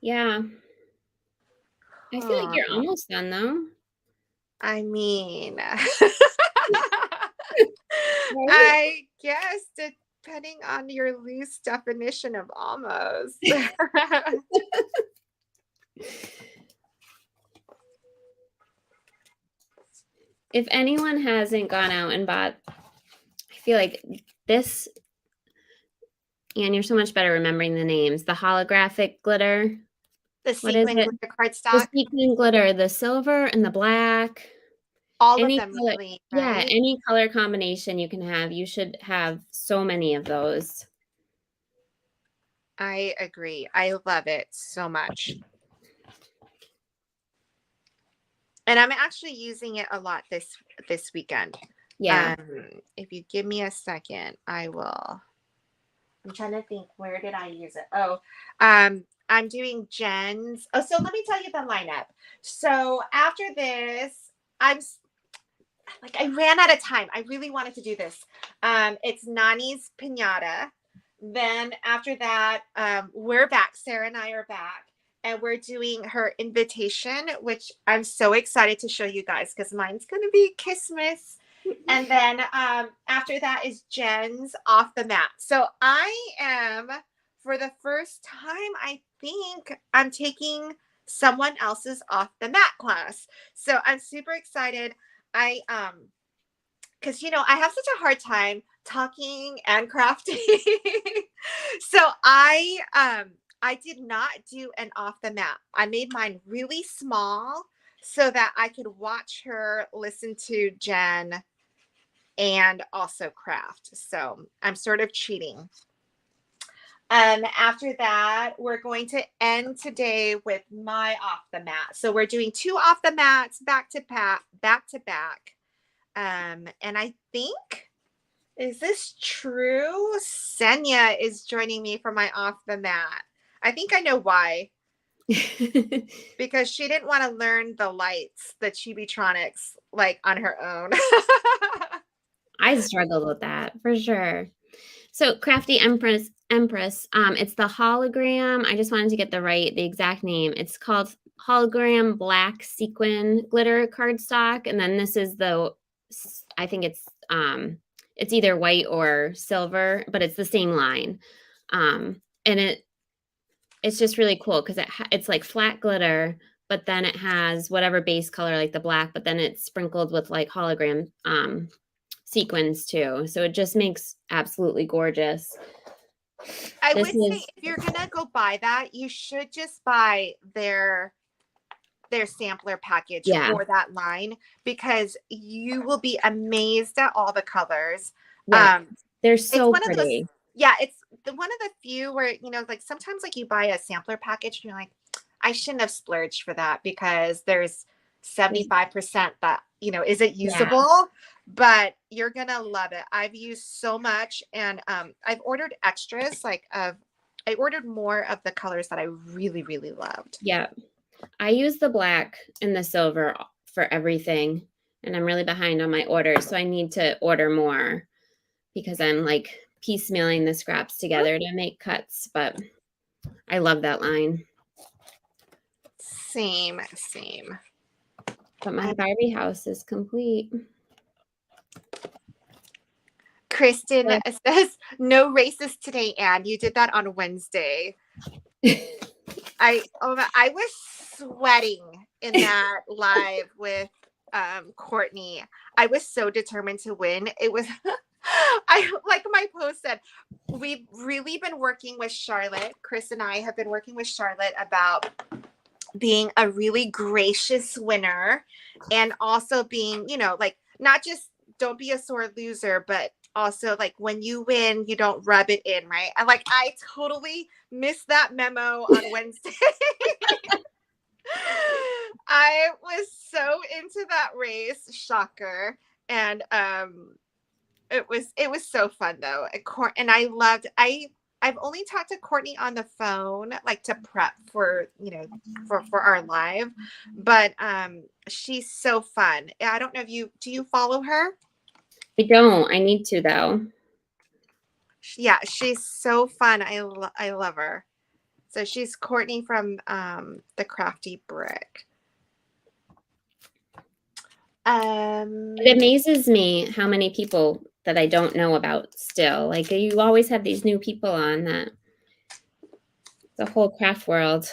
Speaker 2: Yeah. I feel like you're
Speaker 1: Oh,
Speaker 2: almost done though.
Speaker 1: I mean,
Speaker 2: Right?
Speaker 1: I guess depending on your loose definition of almost.
Speaker 2: If anyone hasn't gone out and bought, I feel like this, and you're so much better remembering the names, the holographic glitter.
Speaker 1: The
Speaker 2: What is
Speaker 1: sequin
Speaker 2: it?
Speaker 1: glitter
Speaker 2: The
Speaker 1: cardstock,
Speaker 2: sequin glitter, the silver and the black.
Speaker 1: all of
Speaker 2: Any
Speaker 1: them
Speaker 2: color,
Speaker 1: really,
Speaker 2: yeah,
Speaker 1: right?
Speaker 2: any color combination you can have. You should have so many of those.
Speaker 1: I agree. I love it so much. And I'm actually using it a lot this weekend.
Speaker 2: Yeah.
Speaker 1: If you give me a second, I will. I'm trying to think, where did I use it? Oh, I'm doing Jen's. Oh, so let me tell you the lineup. So after this, I'm like, I ran out of time. I really wanted to do this. It's Nani's Pinata. Then after that, we're back. Sarah and I are back. And we're doing her invitation, which I'm so excited to show you guys because mine's going to be Christmas. And then after that is Jen's Off the Mat. So I am, for the first time, I think I'm taking someone else's Off the Mat class. So I'm super excited. I because I have such a hard time talking and crafting. So I did not do an off the mat. I made mine really small so that I could watch her listen to Jen and also craft. So I'm sort of cheating. After that, we're going to end today with my off the mat. So we're doing 2 off the mats back to back. And I think, is this true? Senya is joining me for my off the mat. I think I know why. Because she didn't want to learn the lights, the Chibitronics, like on her own.
Speaker 2: I struggled with that for sure. So Crafty Empress, it's the hologram. I just wanted to get the exact name. It's called hologram black sequin glitter cardstock, and then this is I think it's either white or silver, but it's the same line, and it's just really cool because it's like flat glitter, but then it has whatever base color, like the black, but then it's sprinkled with like hologram sequins too. So it just makes absolutely gorgeous.
Speaker 1: I would say if you're gonna go buy that, you should just buy their sampler package for that line, because you will be amazed at all the colors.
Speaker 2: Yeah, they're so pretty.
Speaker 1: It's one of the few where, you know, like sometimes like you buy a sampler package and you're like, I shouldn't have splurged for that because there's 75% that, you know, isn't usable, but you're gonna love it. I've used so much, and I've ordered extras, I ordered more of the colors that I really, really loved.
Speaker 2: Yeah, I use the black and the silver for everything, and I'm really behind on my orders, so I need to order more because I'm like piecemealing the scraps together to make cuts, but I love that line.
Speaker 1: Same.
Speaker 2: But my Barbie house is complete.
Speaker 1: Kristen says, no racist today, Anne. You did that on Wednesday. I was sweating in that live with Courtney. I was so determined to win. It was like my post said, we've really been working with Charlotte. Chris and I have been working with Charlotte about being a really gracious winner, and also being, you know, like not just don't be a sore loser, but also like when you win, you don't rub it in, right? And like I totally missed that memo on Wednesday. I was so into that race, shocker. And it was so fun though. And I loved I've only talked to Courtney on the phone, like to prep for, you know, for our live, but she's so fun. I don't know if do you follow her?
Speaker 2: I don't. I need to though.
Speaker 1: Yeah, she's so fun. I love her. So she's Courtney from the Crafty Brick.
Speaker 2: It amazes me how many people that I don't know about still. Like you always have these new people on that. The whole craft world.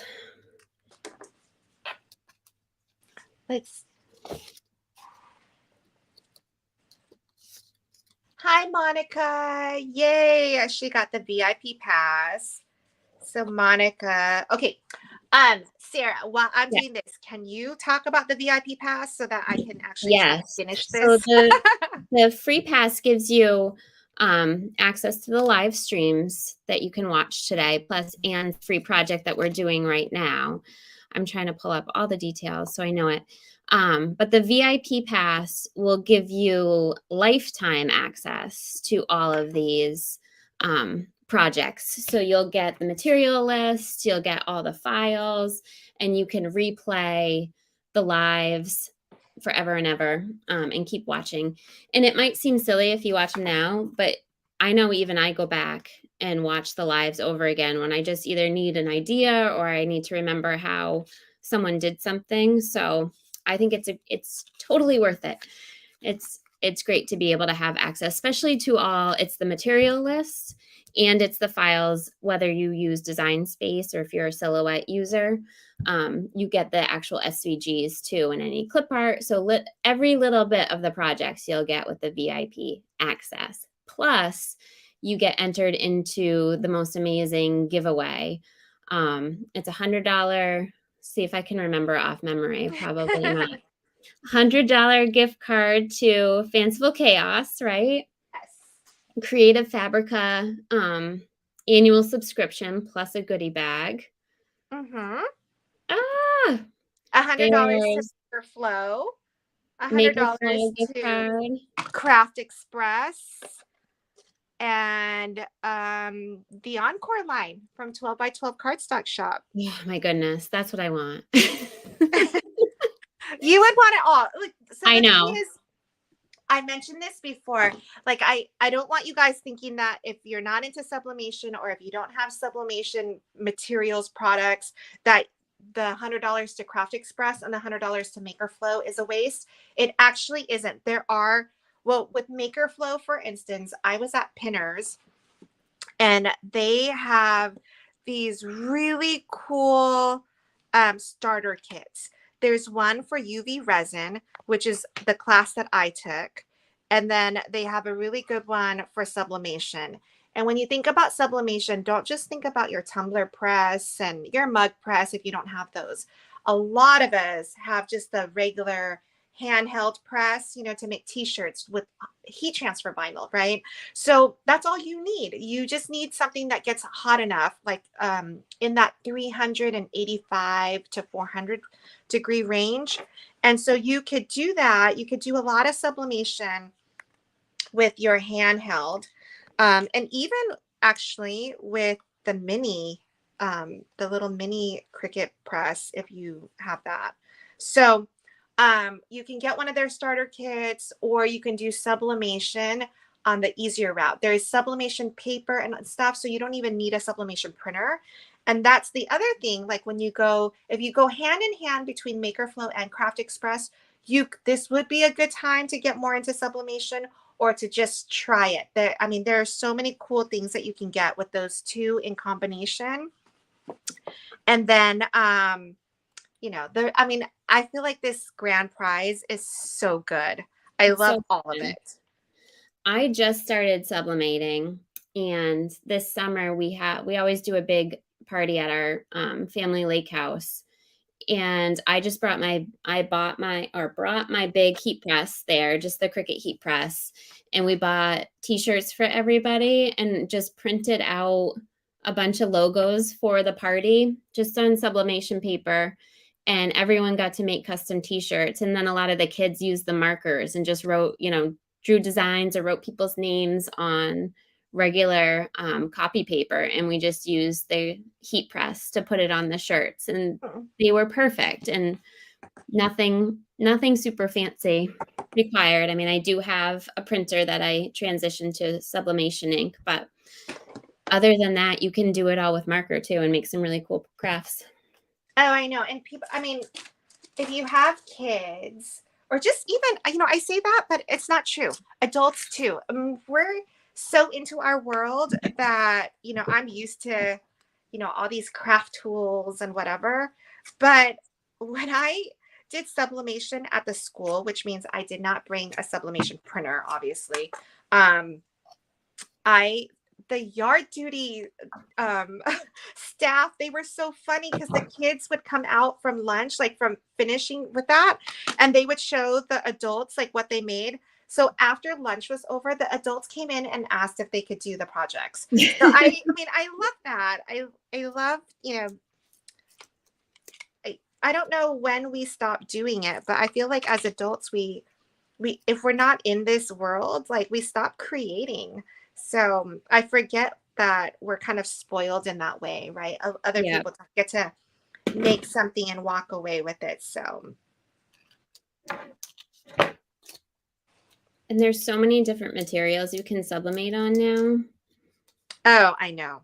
Speaker 1: Hi, Monica. Yay. She got the VIP pass. So Monica, okay. Sarah, while I'm doing this, can you talk about the VIP pass so that I can actually finish this?
Speaker 2: So the free pass gives you access to the live streams that you can watch today, plus and free project that we're doing right now. I'm trying to pull up all the details so I know it. But the VIP pass will give you lifetime access to all of these projects. So you'll get the material list, you'll get all the files, and you can replay the lives forever and ever and keep watching. And it might seem silly if you watch them now, but I know even I go back and watch the lives over again when I just either need an idea or I need to remember how someone did something. So I think it's totally worth it. It's great to be able to have access, especially to it's the material list and it's the files, whether you use Design Space or if you're a Silhouette user, you get the actual SVGs too and any clip art. So every little bit of the projects you'll get with the VIP access. Plus, you get entered into the most amazing giveaway. It's $100. See if I can remember off memory. Probably not. $100 gift card to Fanciful Chaos, right?
Speaker 1: Yes.
Speaker 2: Creative Fabrica annual subscription plus a goodie bag.
Speaker 1: Mm-hmm.
Speaker 2: Ah,
Speaker 1: $100 to
Speaker 2: there's
Speaker 1: Makerflo, $100
Speaker 2: Makerflo gift
Speaker 1: to
Speaker 2: card.
Speaker 1: Craft Express, and the Encore line from 12 by 12 Cardstock Shop.
Speaker 2: Oh my goodness, that's what I want.
Speaker 1: You would want it all. Like, so
Speaker 2: I
Speaker 1: the thing
Speaker 2: know.
Speaker 1: is, I mentioned this before. Like, I don't want you guys thinking that if you're not into sublimation or if you don't have sublimation materials products, that the $100 to Craft Express and the $100 to Makerflo is a waste. It actually isn't. There are, well, with Makerflo, for instance, I was at Pinners and they have these really cool starter kits. There's one for UV resin, which is the class that I took. And then they have a really good one for sublimation. And when you think about sublimation, don't just think about your tumbler press and your mug press if you don't have those. A lot of us have just the regular handheld press, to make t-shirts with heat transfer vinyl, right? So that's all you need. You just need something that gets hot enough, like in that 385 to 400 degree range. And so you could do that. You could do a lot of sublimation with your handheld, and even actually with the the little mini Cricut press, if you have that. So you can get one of their starter kits, or you can do sublimation on the easier route. There is sublimation paper and stuff, so you don't even need a sublimation printer. And that's the other thing. Like if you go hand in hand between Makerflo and Craft Express, this would be a good time to get more into sublimation or to just try it. There are so many cool things that you can get with those two in combination. And then I feel like this grand prize is so good. I
Speaker 2: It's
Speaker 1: love
Speaker 2: so
Speaker 1: all of
Speaker 2: fun.
Speaker 1: it.
Speaker 2: I just started sublimating, and this summer we always do a big party at our family lake house. And I brought my big heat press there, just the Cricut heat press. And we bought t-shirts for everybody and just printed out a bunch of logos for the party, just on sublimation paper. And everyone got to make custom t-shirts. And then a lot of the kids used the markers and just wrote, drew designs or wrote people's names on regular copy paper, and we just used the heat press to put it on the shirts, and they were perfect, and nothing super fancy required. I do have a printer that I transitioned to sublimation ink, but other than that, you can do it all with marker too and make some really cool crafts.
Speaker 1: Oh, I know. And people, if you have kids, or just even, I say that, but it's not true. Adults too. We're so into our world that, I'm used to, all these craft tools and whatever. But when I did sublimation at the school, which means I did not bring a sublimation printer, obviously, the yard duty staff, they were so funny because the kids would come out from lunch, like from finishing with that, and they would show the adults like what they made. So after lunch was over, the adults came in and asked if they could do the projects. So I love that. I love, I don't know when we stop doing it, but I feel like as adults, we if we're not in this world, like we stop creating. So I forget that we're kind of spoiled in that way, right? Other people get to make something and walk away with it. So.
Speaker 2: And there's so many different materials you can sublimate on now.
Speaker 1: Oh, I know.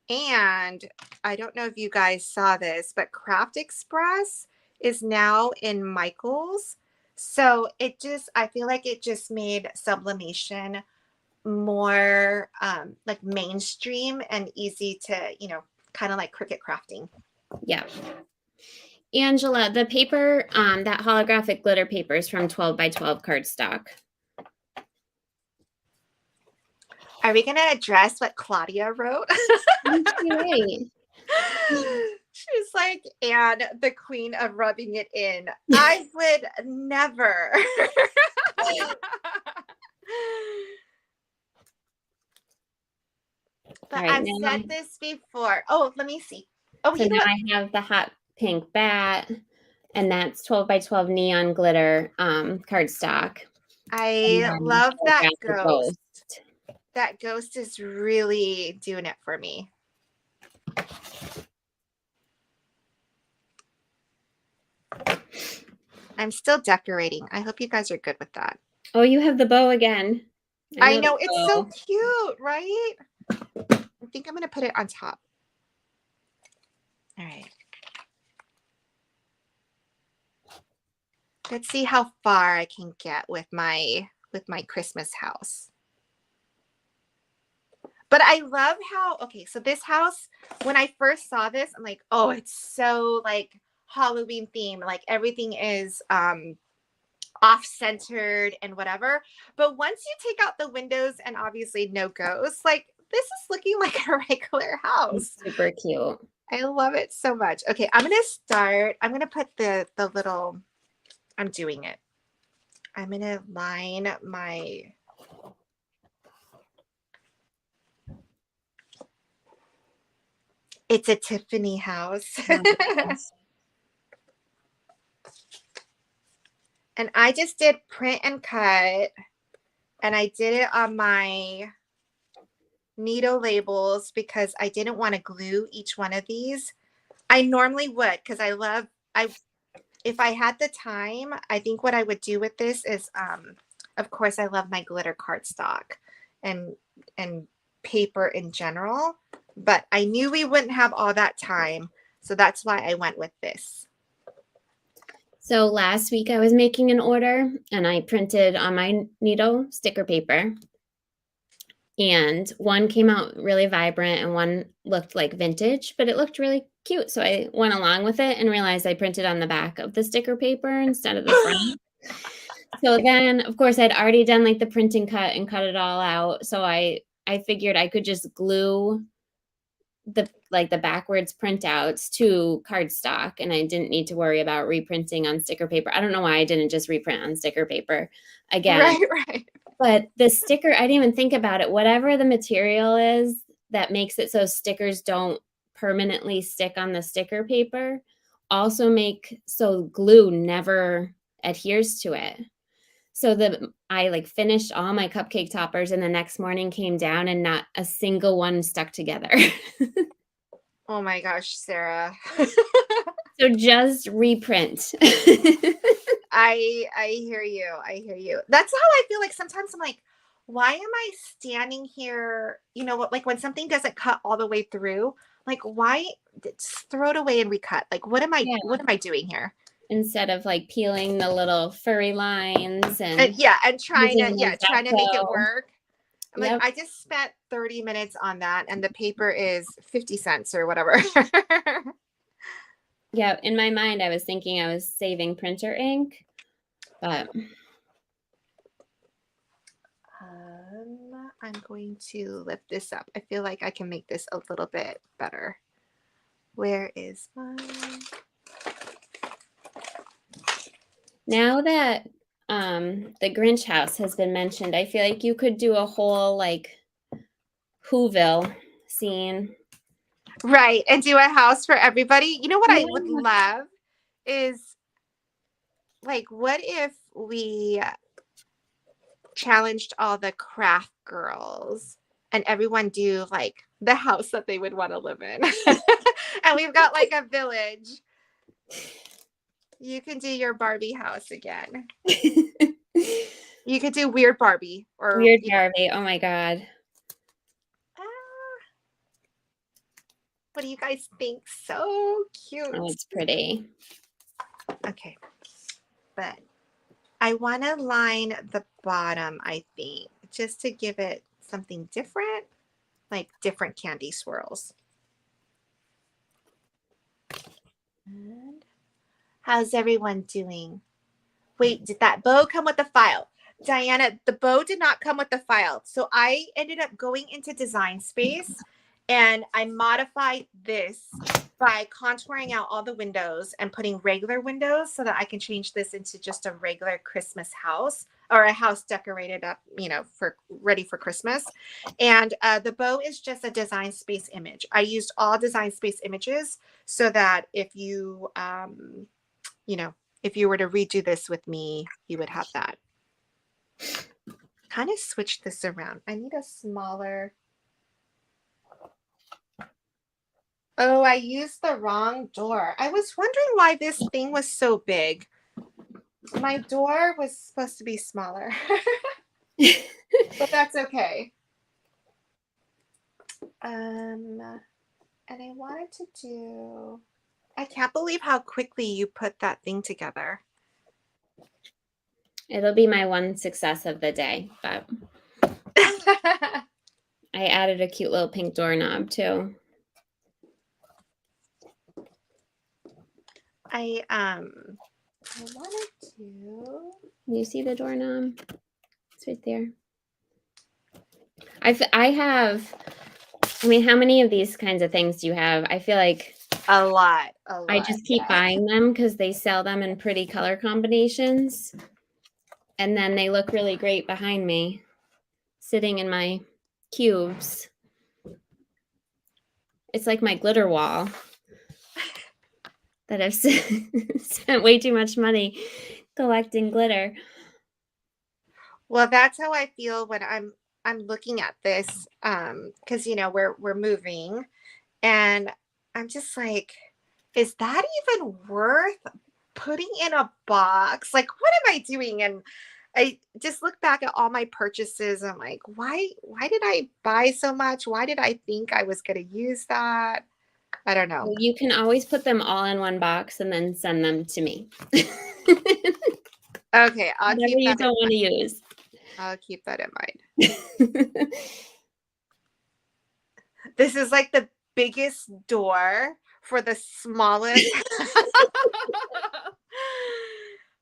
Speaker 1: And I don't know if you guys saw this, but Craft Express is now in Michael's. So I feel like it just made sublimation more like mainstream and easy to, kind of like Cricut crafting.
Speaker 2: Yeah. Angela, the paper, that holographic glitter paper is from 12 by 12 cardstock.
Speaker 1: Are we going to address what Claudia wrote?
Speaker 2: Right.
Speaker 1: She's like Anne, the queen of rubbing it in. I would never. But
Speaker 2: right,
Speaker 1: I've
Speaker 2: now,
Speaker 1: said this before. Oh, let me see. Oh,
Speaker 2: so
Speaker 1: you know
Speaker 2: now
Speaker 1: what?
Speaker 2: I have the hot pink bat, and that's 12 by 12 neon glitter cardstock. And
Speaker 1: I
Speaker 2: then
Speaker 1: love
Speaker 2: I've
Speaker 1: that
Speaker 2: got the
Speaker 1: ghost.
Speaker 2: ghost.
Speaker 1: That ghost is really doing it for me. I'm still decorating. I hope you guys are good with that.
Speaker 2: Oh, you have the bow again.
Speaker 1: I
Speaker 2: know
Speaker 1: know,
Speaker 2: the
Speaker 1: it's so
Speaker 2: bow.
Speaker 1: cute, right? I think I'm going to put it on top. All right. Let's see how far I can get with my Christmas house. But I love how, okay, so this house, when I first saw this, I'm like, oh, it's so like Halloween theme. Like everything is off-centered and whatever. But once you take out the windows and obviously no ghosts, like this is looking like a regular house.
Speaker 2: It's super cute.
Speaker 1: I love it so much. Okay, I'm gonna put the little, I'm doing it. I'm gonna line my, it's a Tiffany house. And I just did print and cut, and I did it on my needle labels because I didn't want to glue each one of these. I normally would, because if I had the time, I think what I would do with this is, of course, I love my glitter cardstock and paper in general, but I knew we wouldn't have all that time, so that's why I went with this.
Speaker 2: So last week I was making an order and I printed on my needle sticker paper. And one came out really vibrant and one looked like vintage, but it looked really cute. So I went along with it and realized I printed on the back of the sticker paper instead of the front. So then, of course, I'd already done like the print and cut it all out. So I figured I could just glue the backwards printouts to cardstock, and I didn't need to worry about reprinting on sticker paper. I don't know why I didn't just reprint on sticker paper again.
Speaker 1: Right.
Speaker 2: But the sticker, I didn't even think about it. Whatever the material is that makes it so stickers don't permanently stick on the sticker paper, also make so glue never adheres to it. So I like finished all my cupcake toppers, and the next morning came down and not a single one stuck together.
Speaker 1: Oh my gosh, Sarah.
Speaker 2: So just reprint.
Speaker 1: I hear you. I hear you. That's how I feel like sometimes I'm like, why am I standing here? You know what, like when something doesn't cut all the way through, like why just throw it away and recut? Like what am I doing here?
Speaker 2: Instead of like peeling the little furry lines and
Speaker 1: and trying to
Speaker 2: using
Speaker 1: trying to make it
Speaker 2: X-O.
Speaker 1: work. I'm
Speaker 2: Yep.
Speaker 1: like, I just spent 30 minutes on that and the paper is 50 cents or whatever.
Speaker 2: Yeah, in my mind, I was thinking I was saving printer ink, but
Speaker 1: I'm going to lift this up. I feel like I can make this a little bit better. Where is mine?
Speaker 2: now that the Grinch house has been mentioned, I feel like you could do a whole like Whoville scene.
Speaker 1: Right, and do a house for everybody. You know what I would
Speaker 2: Yeah.
Speaker 1: love is, like, what if we challenged all the craft girls and everyone do like the house that they would want to live in. And we've got like a village. You can do your Barbie house again. You could do Weird Barbie or
Speaker 2: Weird Barbie. Oh my God.
Speaker 1: What do you guys think? So cute.
Speaker 2: Oh, it's pretty.
Speaker 1: Okay. But I want to line the bottom, I think, just to give it something different, like different candy swirls. And how's everyone doing? Wait, did that bow come with the file? Diana, the bow did not come with the file. So I ended up going into Design Space and I modified this by contouring out all the windows and putting regular windows so that I can change this into just a regular Christmas house or a house decorated up, for ready for Christmas. And the bow is just a design space image. I used all design space images so that if if you were to redo this with me, you would have that. Kind of switch this around. I need a smaller. Oh, I used the wrong door. I was wondering why this thing was so big. My door was supposed to be smaller, but that's okay. And I wanted to do, I can't believe how quickly you put that thing together.
Speaker 2: It'll be my one success of the day, but I added a cute little pink doorknob too.
Speaker 1: I wanted to.
Speaker 2: You see the doorknob? It's right there. I have. I mean, how many of these kinds of things do you have? I feel like
Speaker 1: A lot.
Speaker 2: I just keep buying them because they sell them in pretty color combinations. And then they look really great behind me, sitting in my cubes. It's like my glitter wall that I've spent way too much money collecting glitter.
Speaker 1: Well, that's how I feel when I'm looking at this, because we're moving, and I'm just like, is that even worth putting in a box? Like, what am I doing? And I just look back at all my purchases. And I'm like, why did I buy so much? Why did I think I was going to use that? I don't know.
Speaker 2: You can always put them all in one box and then send them to me.
Speaker 1: Okay, I'll
Speaker 2: Whatever
Speaker 1: keep
Speaker 2: you
Speaker 1: that
Speaker 2: don't want to use.
Speaker 1: I'll keep that in mind. This is like the biggest door for the smallest.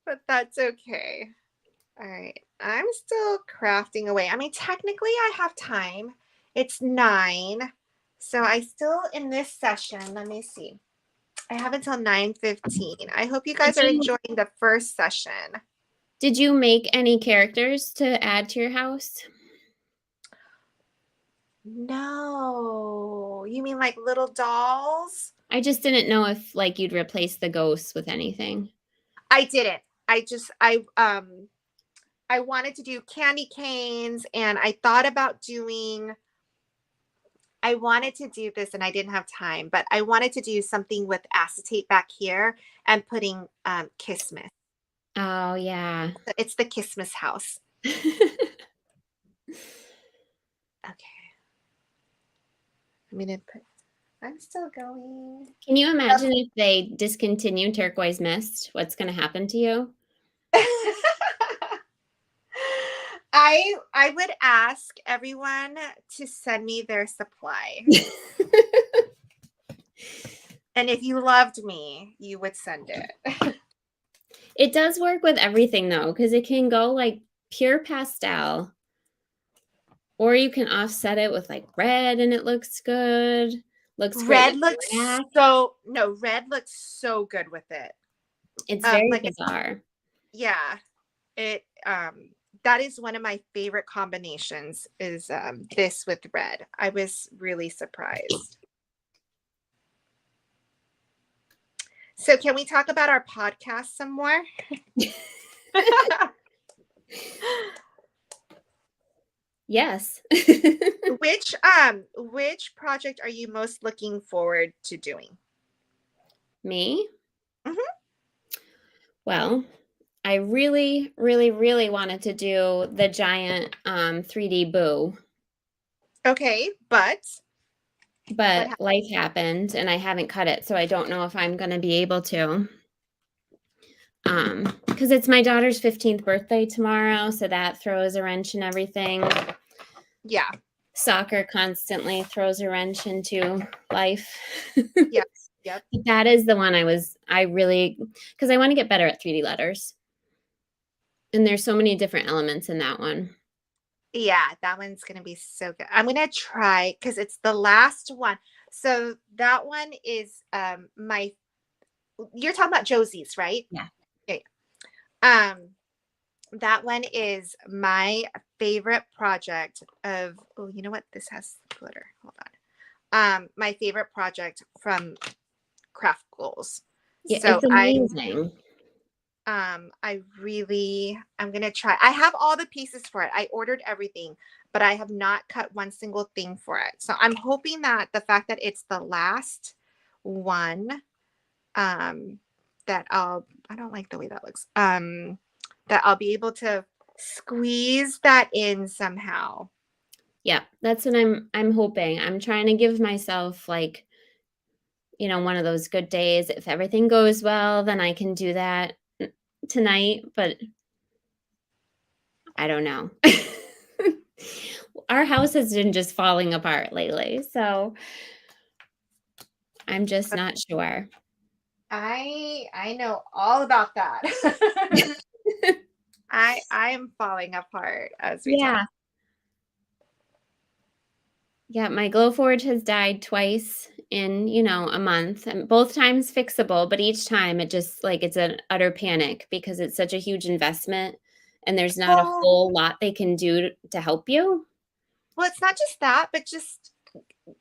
Speaker 1: But that's okay. All right. I'm still crafting away. I mean, technically I have time. It's 9. So I still in this session, let me see. I have until 9:15. I hope you guys are enjoying the first session.
Speaker 2: Did you make any characters to add to your house?
Speaker 1: No. You mean like little dolls?
Speaker 2: I just didn't know if like you'd replace the ghosts with anything.
Speaker 1: I didn't. I wanted to do candy canes, and I thought about I wanted to do this and I didn't have time, but I wanted to do something with acetate back here and putting Christmas.
Speaker 2: Oh, yeah.
Speaker 1: It's the Christmas house. Okay. I'm still going.
Speaker 2: Can you imagine if they discontinue Turquoise Mist? What's going to happen to you?
Speaker 1: I would ask everyone to send me their supply. And if you loved me, you would send it.
Speaker 2: It does work with everything though, because it can go like pure pastel, or you can offset it with like red and it looks good. Looks great.
Speaker 1: Red looks so good with it.
Speaker 2: It's very bizarre.
Speaker 1: Yeah. It that is one of my favorite combinations is this with red. I was really surprised. So can we talk about our podcast some more?
Speaker 2: Yes.
Speaker 1: Which project are you most looking forward to doing?
Speaker 2: Me?
Speaker 1: Mm-hmm.
Speaker 2: Well, I really, really, really wanted to do the giant 3D boo.
Speaker 1: Okay, but
Speaker 2: life happened and I haven't cut it, so I don't know if I'm going to be able to. Because it's my daughter's 15th birthday tomorrow, so that throws a wrench in everything.
Speaker 1: Yeah.
Speaker 2: Soccer constantly throws a wrench into life.
Speaker 1: Yep.
Speaker 2: But that is the one because I want to get better at 3D letters. And there's so many different elements in that one.
Speaker 1: Yeah, that one's going to be so good. I'm going to try because it's the last one. So that one is my. You're talking about Josie's, right?
Speaker 2: Yeah.
Speaker 1: Okay. That one is my favorite project of. Oh, you know what? This has glitter. Hold on. My favorite project from Craft Ghouls.
Speaker 2: Yeah,
Speaker 1: So
Speaker 2: it's amazing.
Speaker 1: I'm gonna try. I have all the pieces for it. I ordered everything, but I have not cut one single thing for it. So I'm hoping that the fact that it's the last one, um, I don't like the way that looks. That I'll be able to squeeze that in somehow.
Speaker 2: Yeah, that's what I'm hoping. I'm trying to give myself like, one of those good days. If everything goes well, then I can do that tonight, but I don't know. Our house has been just falling apart lately, so I'm just not sure.
Speaker 1: I know all about that. I am falling apart as we talk.
Speaker 2: Yeah. Yeah, my Glowforge has died twice in, a month, and both times fixable, but each time it's an utter panic because it's such a huge investment and there's not a
Speaker 1: Well,
Speaker 2: whole lot they can do to help you.
Speaker 1: well, it's not just that, but just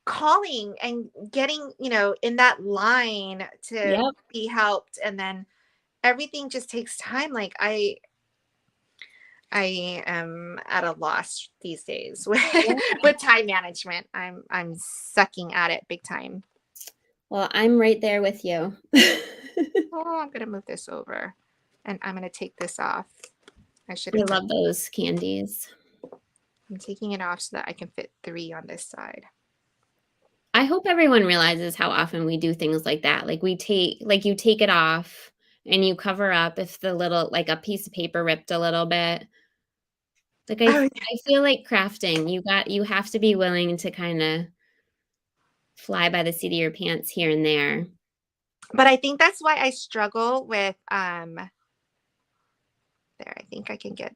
Speaker 1: calling and getting, in that line to
Speaker 2: Yep.
Speaker 1: be helped, and then everything just takes time. Like I am at a loss these days with
Speaker 2: Yeah.
Speaker 1: with time management. I'm sucking at it big time.
Speaker 2: Well, I'm right there with you.
Speaker 1: Oh, I'm gonna move this over, and I'm gonna take this off. I should
Speaker 2: I
Speaker 1: have.
Speaker 2: love those candies.
Speaker 1: I'm taking it off so that I can fit 3 on this side.
Speaker 2: I hope everyone realizes how often we do things like that. You take it off and you cover up if like a piece of paper ripped a little bit. Like
Speaker 1: Oh,
Speaker 2: I feel like crafting, you have to be willing to kind of fly by the seat of your pants here and there.
Speaker 1: but I think that's why I struggle with there. I think I can get,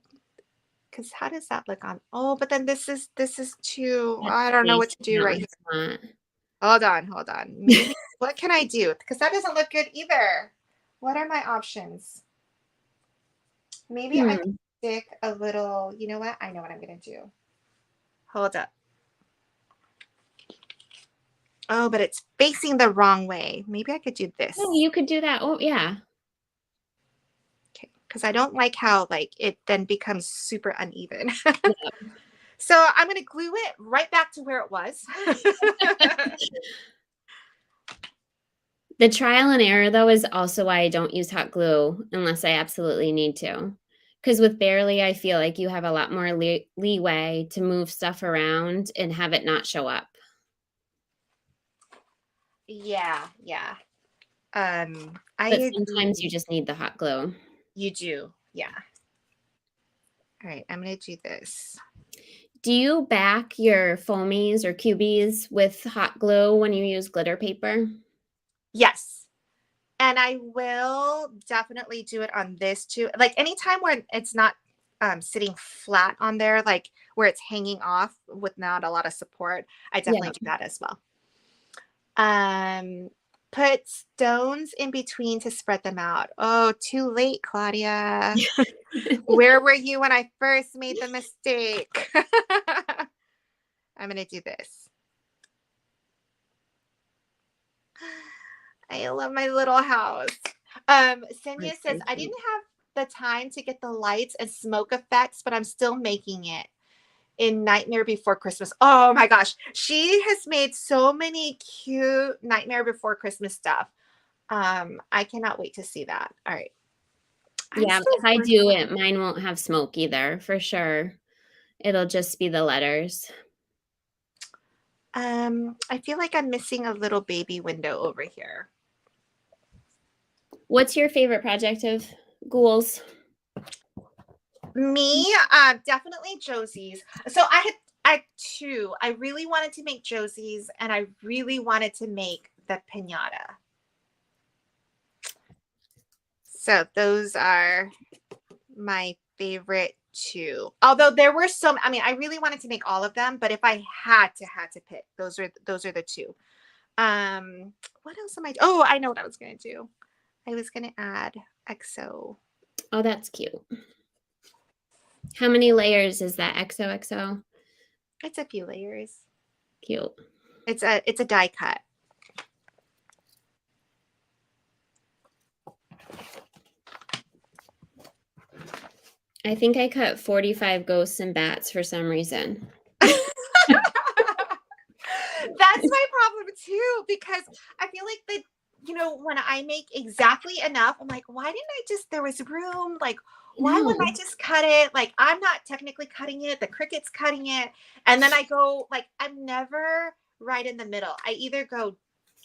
Speaker 1: because how does that look on? Oh, but then this is too,
Speaker 2: That's
Speaker 1: I don't know what
Speaker 2: nice.
Speaker 1: to do
Speaker 2: Not
Speaker 1: right
Speaker 2: what
Speaker 1: here.
Speaker 2: it's not.
Speaker 1: Hold on. Maybe what can I do? Because that doesn't look good either. What are my options? Maybe I can
Speaker 2: Hmm.
Speaker 1: stick a little, you know what? I know what I'm gonna do. Hold up. Oh, but it's facing the wrong way. Maybe I could do
Speaker 2: Oh,
Speaker 1: this.
Speaker 2: you could do that. Oh, yeah.
Speaker 1: Okay. Because I don't like how like it then becomes super uneven.
Speaker 2: Yeah.
Speaker 1: So I'm gonna glue it right back to where it was.
Speaker 2: The trial and error, though, is also why I don't use hot glue unless I absolutely need to. Because with Barely, I feel like you have a lot more leeway to move stuff around and have it not show up.
Speaker 1: Yeah, yeah. I
Speaker 2: But sometimes
Speaker 1: agree.
Speaker 2: you just need the hot glue.
Speaker 1: You do. Yeah. All right, I'm gonna do this.
Speaker 2: Do you back your foamies or cubies with hot glue when you use glitter paper?
Speaker 1: Yes. And I will definitely do it on this too. Like anytime where it's not sitting flat on there, like where it's hanging off with not a lot of support, I
Speaker 2: Yeah.
Speaker 1: definitely do that as well. Um, put stones in between to spread them out. Oh, too late, Claudia. Where were you when I first made the mistake? I'm gonna do this. I love my little house. Senya
Speaker 2: That's
Speaker 1: says,
Speaker 2: so
Speaker 1: I
Speaker 2: cute.
Speaker 1: didn't have the time to get the lights and smoke effects, but I'm still making it in Nightmare Before Christmas. Oh my gosh. She has made so many cute Nightmare Before Christmas stuff. I cannot wait to see that. All right. I'm
Speaker 2: Yeah,
Speaker 1: still
Speaker 2: if I
Speaker 1: working
Speaker 2: do
Speaker 1: on
Speaker 2: it, mine won't have smoke either, for sure. It'll just be the letters.
Speaker 1: I feel like I'm missing a little baby window over here.
Speaker 2: What's your favorite project of Ghouls?
Speaker 1: Me, definitely Josie's. So I had two. I really wanted to make Josie's, and I really wanted to make the pinata. So those are my favorite two. Although there were some, I mean, I really wanted to make all of them, but if I had to pick, those are the two. What else am I? Oh, I know what I was gonna do. I was gonna add XO.
Speaker 2: Oh, that's cute. How many layers is that XOXO?
Speaker 1: It's a few layers.
Speaker 2: Cute.
Speaker 1: It's a die cut.
Speaker 2: I think I cut 45 ghosts and bats for some reason.
Speaker 1: That's my problem too, because I feel like when I make exactly enough, I'm like, why didn't I just, there was room, like, why wouldn't I just cut it? Like, I'm not technically cutting it, the Cricut's cutting it. And then I go, like, I'm never right in the middle. I either go,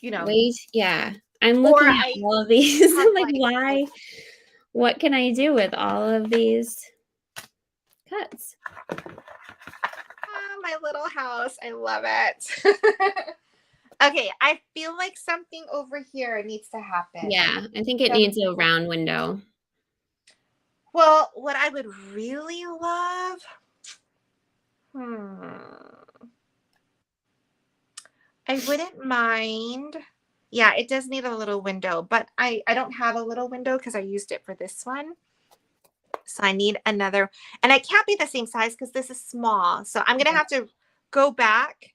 Speaker 2: Wait, yeah. I'm looking at all of these. I'm like, why? What can I do with all of these cuts?
Speaker 1: My little house. I love it. Okay, I feel like something over here needs to happen.
Speaker 2: Yeah, I think it needs a round window.
Speaker 1: Well, what I would really love, I wouldn't mind. Yeah, it does need a little window, but I don't have a little window because I used it for this one. So I need another, and it can't be the same size because this is small. So I'm going to have to go back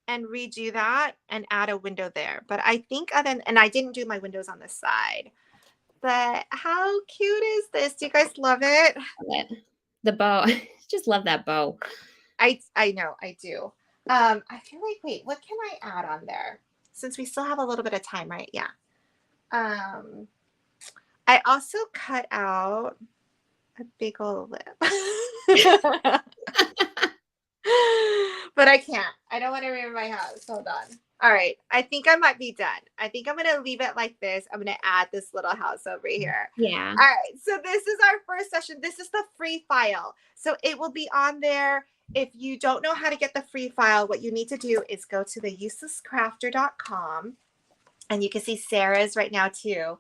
Speaker 1: and redo that and add a window there. But I think and I didn't do my windows on the side. But how cute is this? Do you guys love it?
Speaker 2: Love it. The bow. I just love that bow.
Speaker 1: I know, I do. I feel like, wait, what can I add on there? Since we still have a little bit of time, right? Yeah. I also cut out a big old lip. But I can't. I don't want to ruin my house. Hold on. All right. I think I might be done. I think I'm going to leave it like this. I'm going to add this little house over here.
Speaker 2: Yeah.
Speaker 1: All right. So this is our first session. This is the free file. So it will be on there. If you don't know how to get the free file, what you need to do is go to the uselesscrafter.com, and you can see Sarah's right now too.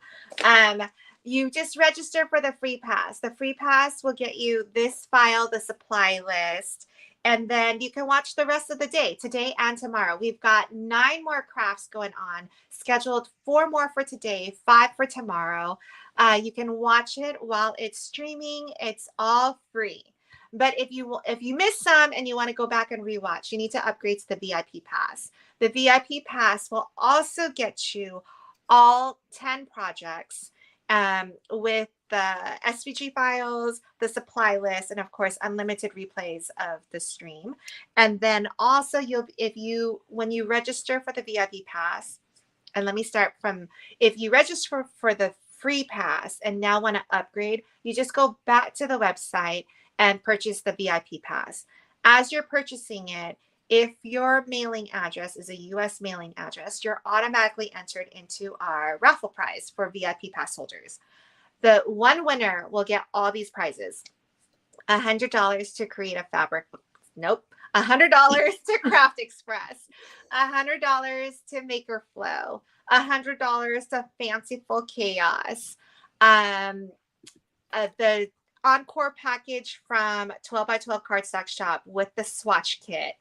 Speaker 1: You just register for the free pass. The free pass will get you this file, the supply list, and then you can watch the rest of the day, today and tomorrow. We've got 9 more crafts going on, scheduled 4 more for today, 5 for tomorrow. You can watch it while it's streaming. It's all free. But if you miss some and you want to go back and rewatch, you need to upgrade to the VIP pass. The VIP pass will also get you all 10 projects with the SVG files, the supply list, and of course, unlimited replays of the stream. And then also when you register for the VIP pass, and let me start from, if you register for the free pass and now want to upgrade, you just go back to the website and purchase the VIP pass. As you're purchasing it, if your mailing address is a US mailing address, you're automatically entered into our raffle prize for VIP pass holders. The one winner will get all these prizes. $100 to create a fabric. Nope. $100 to Craft Express. $100 to Makerflo. $100 to Fanciful Chaos. The Encore package from 12 by 12 Cardstock Shop with the Swatch kit,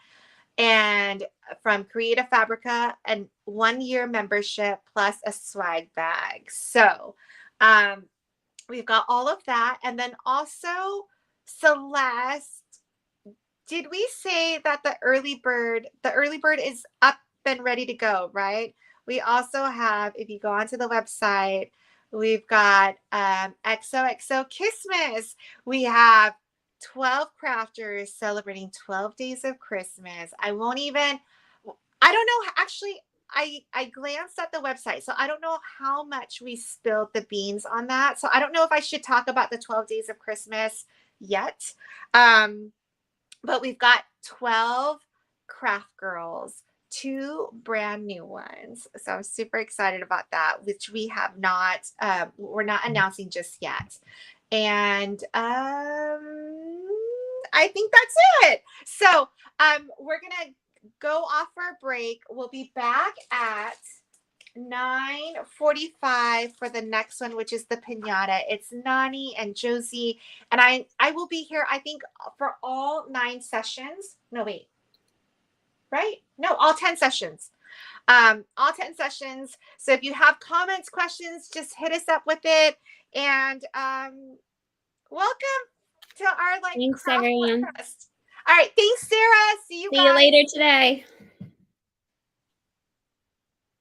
Speaker 1: and from Creative Fabrica, and 1-year membership plus a swag bag. So we've got all of that. And then also, Celeste, did we say that the early bird is up and ready to go, right? We also have, if you go onto the website, we've got XOXO Christmas. We have 12 crafters celebrating 12 days of Christmas. I don't know. Actually, I glanced at the website, so I don't know how much we spilled the beans on that. So I don't know if I should talk about the 12 days of Christmas yet. But we've got 12 craft girls, 2 brand new ones. So I'm super excited about that, which we're not announcing just yet. And I think that's it. So we're going to go off for a break. We'll be back at 9:45 for the next one, which is the piñata. It's Nani and Josie, and I will be here, I think, for all 9 sessions. No, wait. Right? No, all 10 sessions. all 10 sessions. So if you have comments, questions, just hit us up with it. And welcome to our like
Speaker 2: Thanks,
Speaker 1: craft
Speaker 2: everyone.
Speaker 1: podcast. All right, thanks, Sarah. See you
Speaker 2: See you
Speaker 1: guys.
Speaker 2: later today.